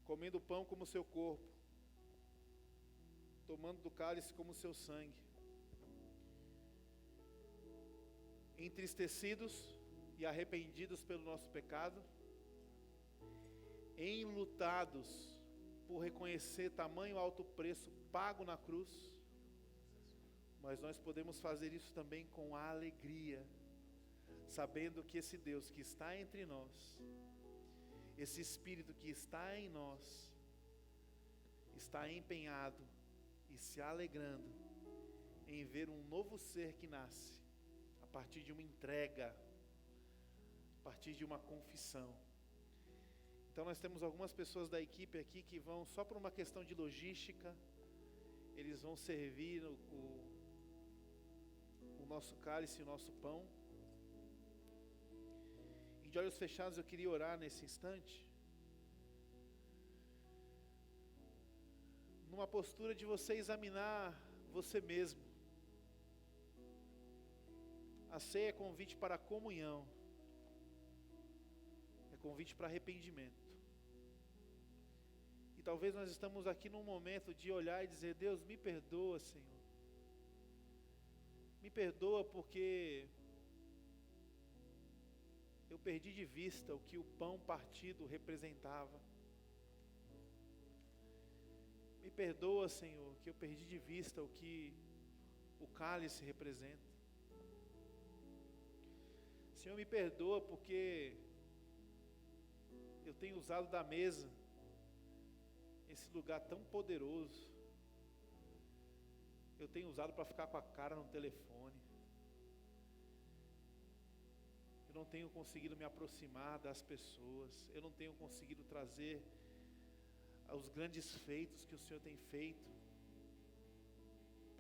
comendo o pão como seu corpo, tomando do cálice como seu sangue, entristecidos e arrependidos pelo nosso pecado, enlutados por reconhecer tamanho alto preço pago na cruz, mas nós podemos fazer isso também com alegria, sabendo que esse Deus que está entre nós, esse Espírito que está em nós, está empenhado e se alegrando em ver um novo ser que nasce a partir de uma entrega, a partir de uma confissão. Então nós temos algumas pessoas da equipe aqui que vão, só por uma questão de logística, eles vão servir o nosso cálice e o nosso pão. E de olhos fechados eu queria orar nesse instante, numa postura de você examinar você mesmo. A ceia é convite para a comunhão, é convite para arrependimento. E talvez nós estamos aqui num momento de olhar e dizer: Deus, me perdoa, Senhor. Me perdoa porque eu perdi de vista o que o pão partido representava. Me perdoa, Senhor, que eu perdi de vista o que o cálice representa. Senhor, me perdoa porque eu tenho usado da mesa esse lugar tão poderoso. Eu tenho usado para ficar com a cara no telefone. Eu não tenho conseguido me aproximar das pessoas. Eu não tenho conseguido trazer os grandes feitos que o Senhor tem feito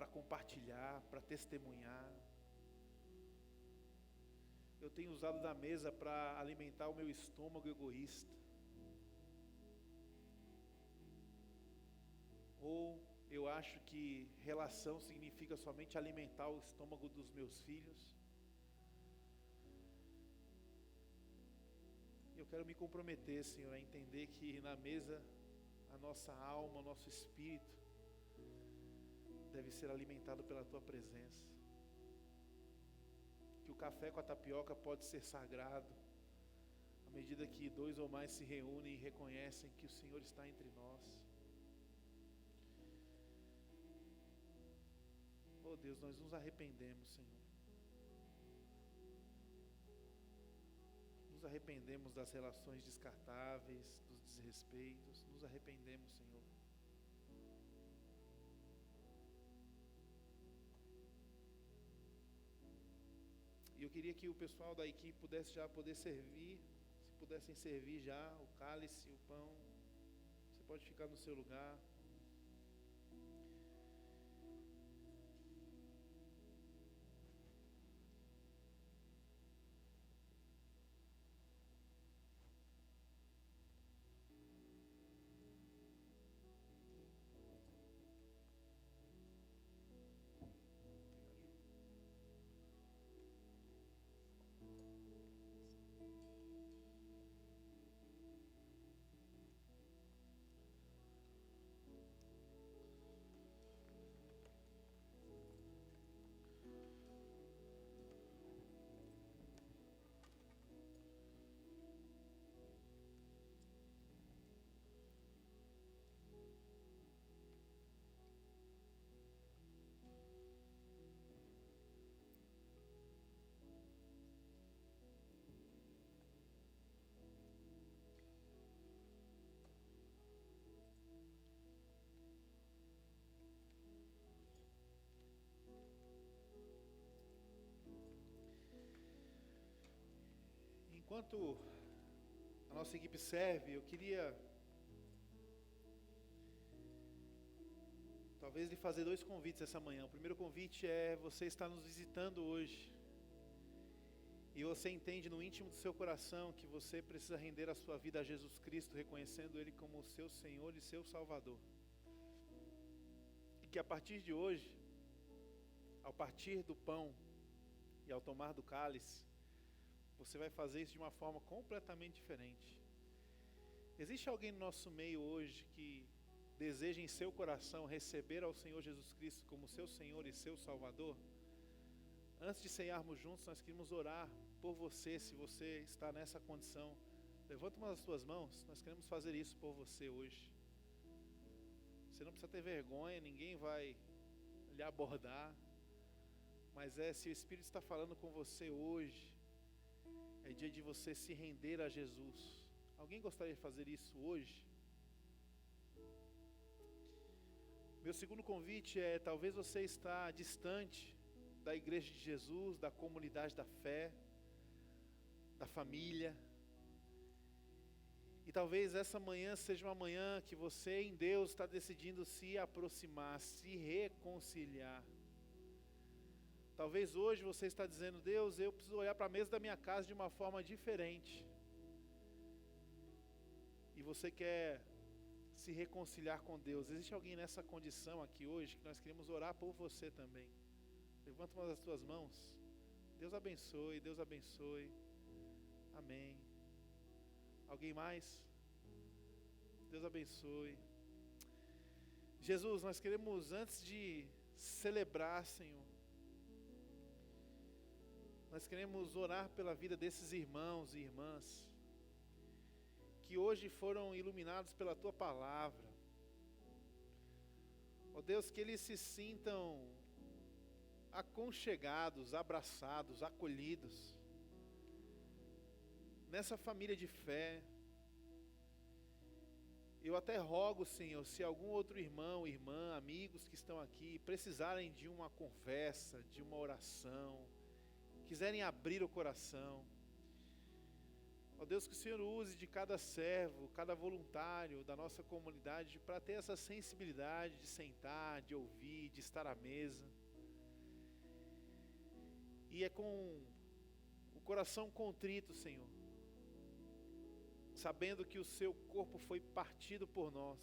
para compartilhar, para testemunhar. Eu tenho usado da mesa para alimentar o meu estômago egoísta. Ou eu acho que relação significa somente alimentar o estômago dos meus filhos. Eu quero me comprometer, Senhor, a entender que na mesa a nossa alma, o nosso espírito deve ser alimentado pela Tua presença. Que o café com a tapioca pode ser sagrado à medida que 2 ou mais se reúnem e reconhecem que o Senhor está entre nós. Oh Deus, nós nos arrependemos, Senhor. Nos arrependemos das relações descartáveis, dos desrespeitos. Nos arrependemos, Senhor. E eu queria que o pessoal da equipe pudesse já poder servir, se pudessem servir já o cálice, o pão. Você pode ficar no seu lugar. Enquanto a nossa equipe serve, eu queria talvez lhe fazer 2 convites essa manhã. O primeiro convite é você estar nos visitando hoje. E você entende no íntimo do seu coração que você precisa render a sua vida a Jesus Cristo, reconhecendo Ele como o seu Senhor e seu Salvador. E que a partir de hoje, ao partir do pão e ao tomar do cálice, você vai fazer isso de uma forma completamente diferente. Existe alguém no nosso meio hoje que deseja em seu coração receber ao Senhor Jesus Cristo como seu Senhor e seu Salvador? Antes de ceiarmos juntos, nós queremos orar por você, se você está nessa condição. Levanta uma das suas mãos, nós queremos fazer isso por você hoje. Você não precisa ter vergonha, ninguém vai lhe abordar. Mas se o Espírito está falando com você hoje, é dia de você se render a Jesus. Alguém gostaria de fazer isso hoje? Meu segundo convite é, talvez você está distante da igreja de Jesus, da comunidade da fé, da família. E talvez essa manhã seja uma manhã que você em Deus está decidindo se aproximar, se reconciliar. Talvez hoje você está dizendo, Deus, eu preciso olhar para a mesa da minha casa de uma forma diferente. E você quer se reconciliar com Deus. Existe alguém nessa condição aqui hoje que nós queremos orar por você também. Levanta uma das tuas mãos. Deus abençoe, Deus abençoe. Amém. Alguém mais? Deus abençoe. Jesus, nós queremos, antes de celebrar, Senhor, nós queremos orar pela vida desses irmãos e irmãs que hoje foram iluminados pela Tua palavra. Ó Deus, que eles se sintam aconchegados, abraçados, acolhidos nessa família de fé. Eu até rogo, Senhor, se algum outro irmão, irmã, amigos que estão aqui precisarem de uma conversa, de uma oração, quiserem abrir o coração, ó Ó Deus, que o Senhor use de cada servo, cada voluntário da nossa comunidade para ter essa sensibilidade de sentar, de ouvir, de estar à mesa. E é com o coração contrito, Senhor, sabendo que o seu corpo foi partido por nós,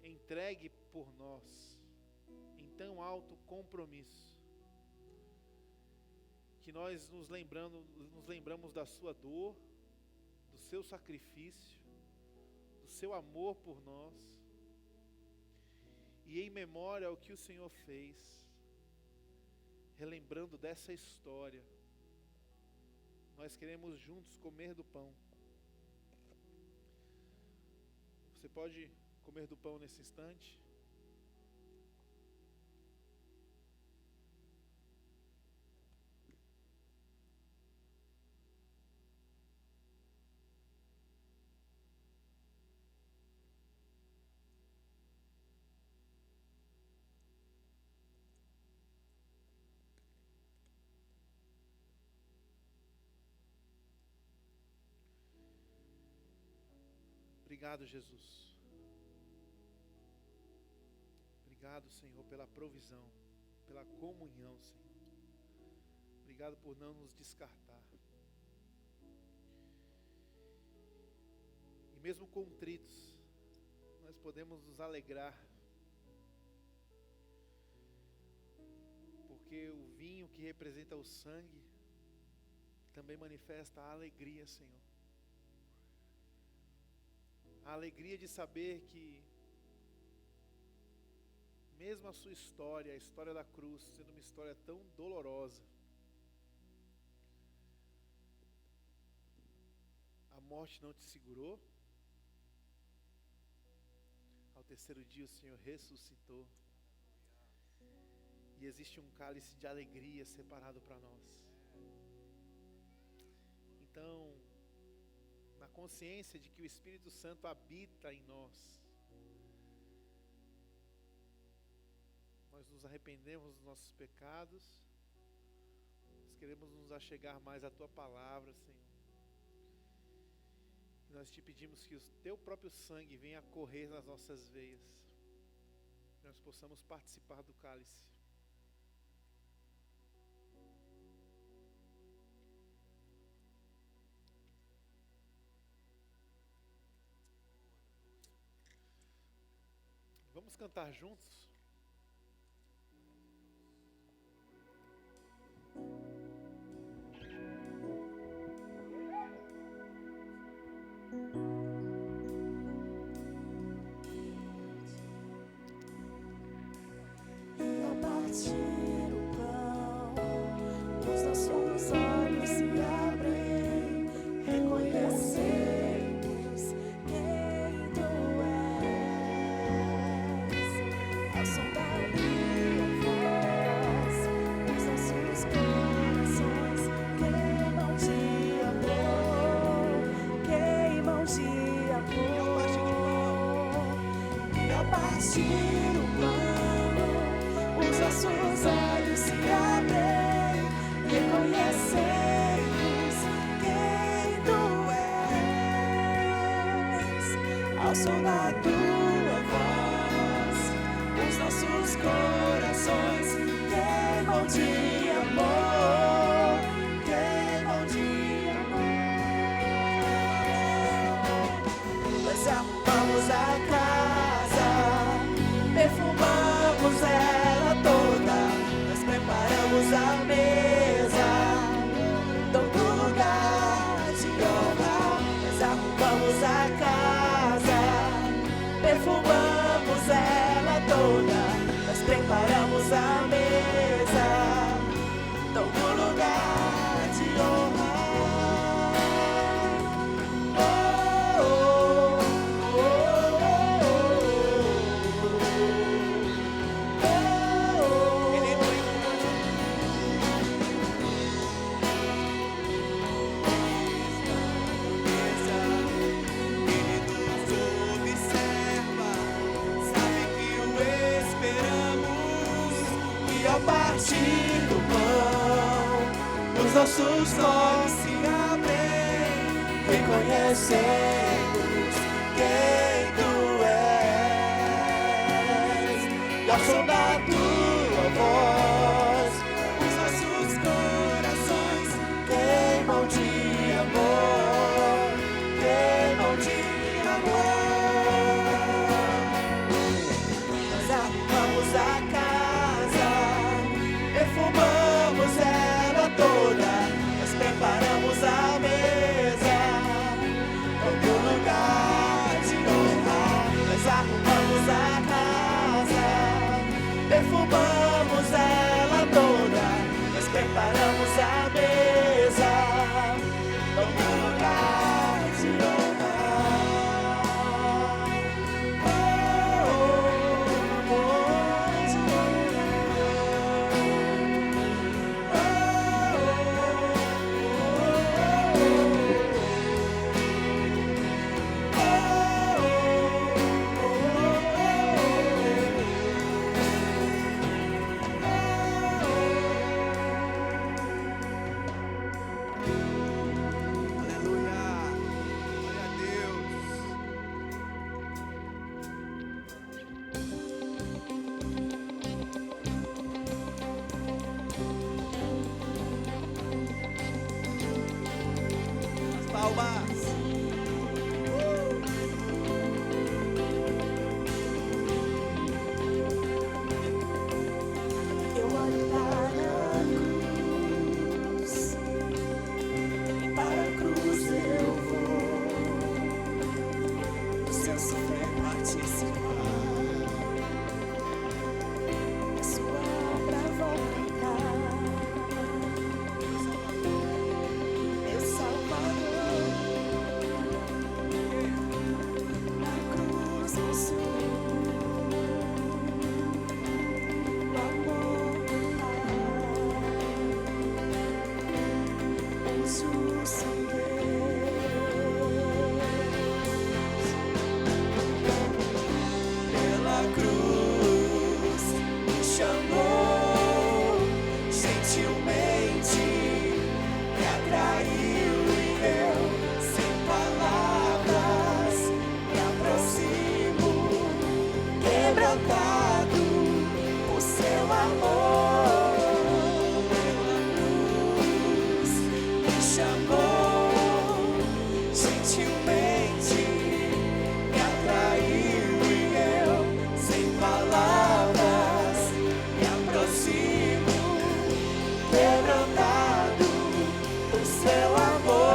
entregue por nós, em tão alto compromisso, que nós nos lembramos da sua dor, do seu sacrifício, do seu amor por nós, e em memória ao que o Senhor fez, relembrando dessa história, nós queremos juntos comer do pão. Você pode comer do pão nesse instante? Obrigado, Jesus. Obrigado, Senhor, pela provisão, pela comunhão, Senhor. Obrigado por não nos descartar. E mesmo contritos, nós podemos nos alegrar, porque o vinho que representa o sangue também manifesta a alegria, Senhor. A alegria de saber que mesmo a sua história, a história da cruz, sendo uma história tão dolorosa, a morte não te segurou. Ao terceiro dia o Senhor ressuscitou. E existe um cálice de alegria separado para nós. Então, na consciência de que o Espírito Santo habita em nós, nós nos arrependemos dos nossos pecados, nós queremos nos achegar mais à Tua palavra, Senhor. E nós te pedimos que o Teu próprio sangue venha correr nas nossas veias, que nós possamos participar do cálice. Vamos cantar juntos? E ao partir o pão, os nossos olhos se abrem, reconhecemos quem Tu és. Ao som da Tua voz, os nossos corações queimam de amor, queimam de amor. E ao partir o pão, os nossos olhos se abrem, reconhecemos quem Tu és. Ao som da Tua voz, os nossos corações queimam de amor, queimam de amor. Nós arrumamos a casa, perfumamos ela toda, nós preparamos a mesa, todo lugar de honra. Nós arrumamos a casa, perfumamos ela toda, nós preparamos a mesa, todo lugar de honra. Oh, oh, oh, oh, oh, oh. Ele nos observa, sabe que o esperamos. E ao partir do pão, os nossos olhos se abrem, reconhecemos quem Tu és. E ao som da Tua voz, os nossos corações queimam de amor, queimam de amor. Nós arrumamos a casa, perfumamos ela toda, nós preparamos a mesa, todo lugar de honra. Nós arrumamos a casa, perfumamos ela toda, nós preparamos a mesa, todo lugar de honra. Aleluia, glória a Deus. As palmas. Eu olho para a cruz, e para a cruz eu vou, no seu sofrer participar, a sua obra vou cantar, meu Salvador, na cruz eu sou. Pela cruz me chamou gentilmente, me atraiu e eu, sem palavras, me aproximo, quebrantado por seu amor. Pela cruz me chamou gentilmente, me atraiu e eu, sem palavras, me aproximo, quebrantado por seu amor.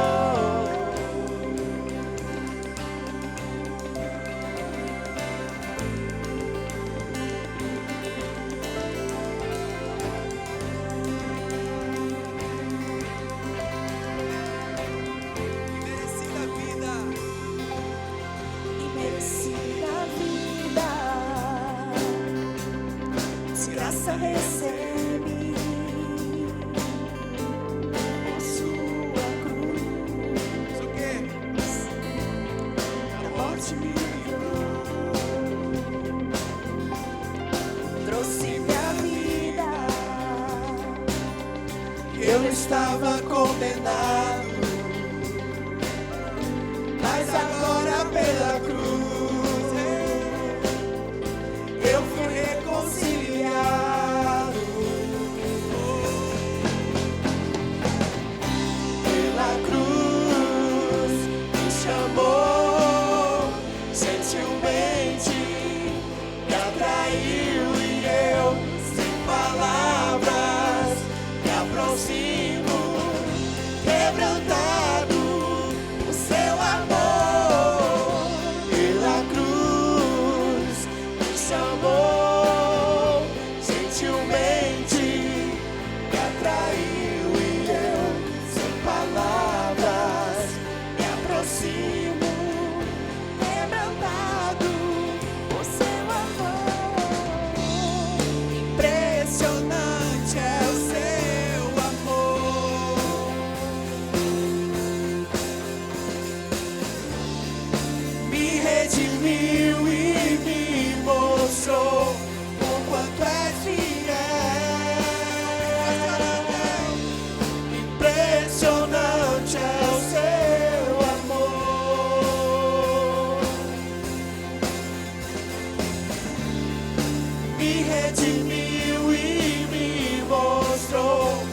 Imerecida vida, imerecida vida, se graça recebe por sua cruz. O quê? A morte me livrou, trouxe-me a vida. Eu estava condenado, mas agora pela cruz eu fui reconciliado. Pela cruz me chamou gentilmente, me atraiu e eu, sem palavras, me aproximo, quebrantado por seu amor. Pela cruz me chamou gentilmente, me atraiu e eu, sem palavras, me aproximo, quebrantado por seu amor. Impressionante é o seu amor. Me redimiu e me mostrou me redimiu e me mostrou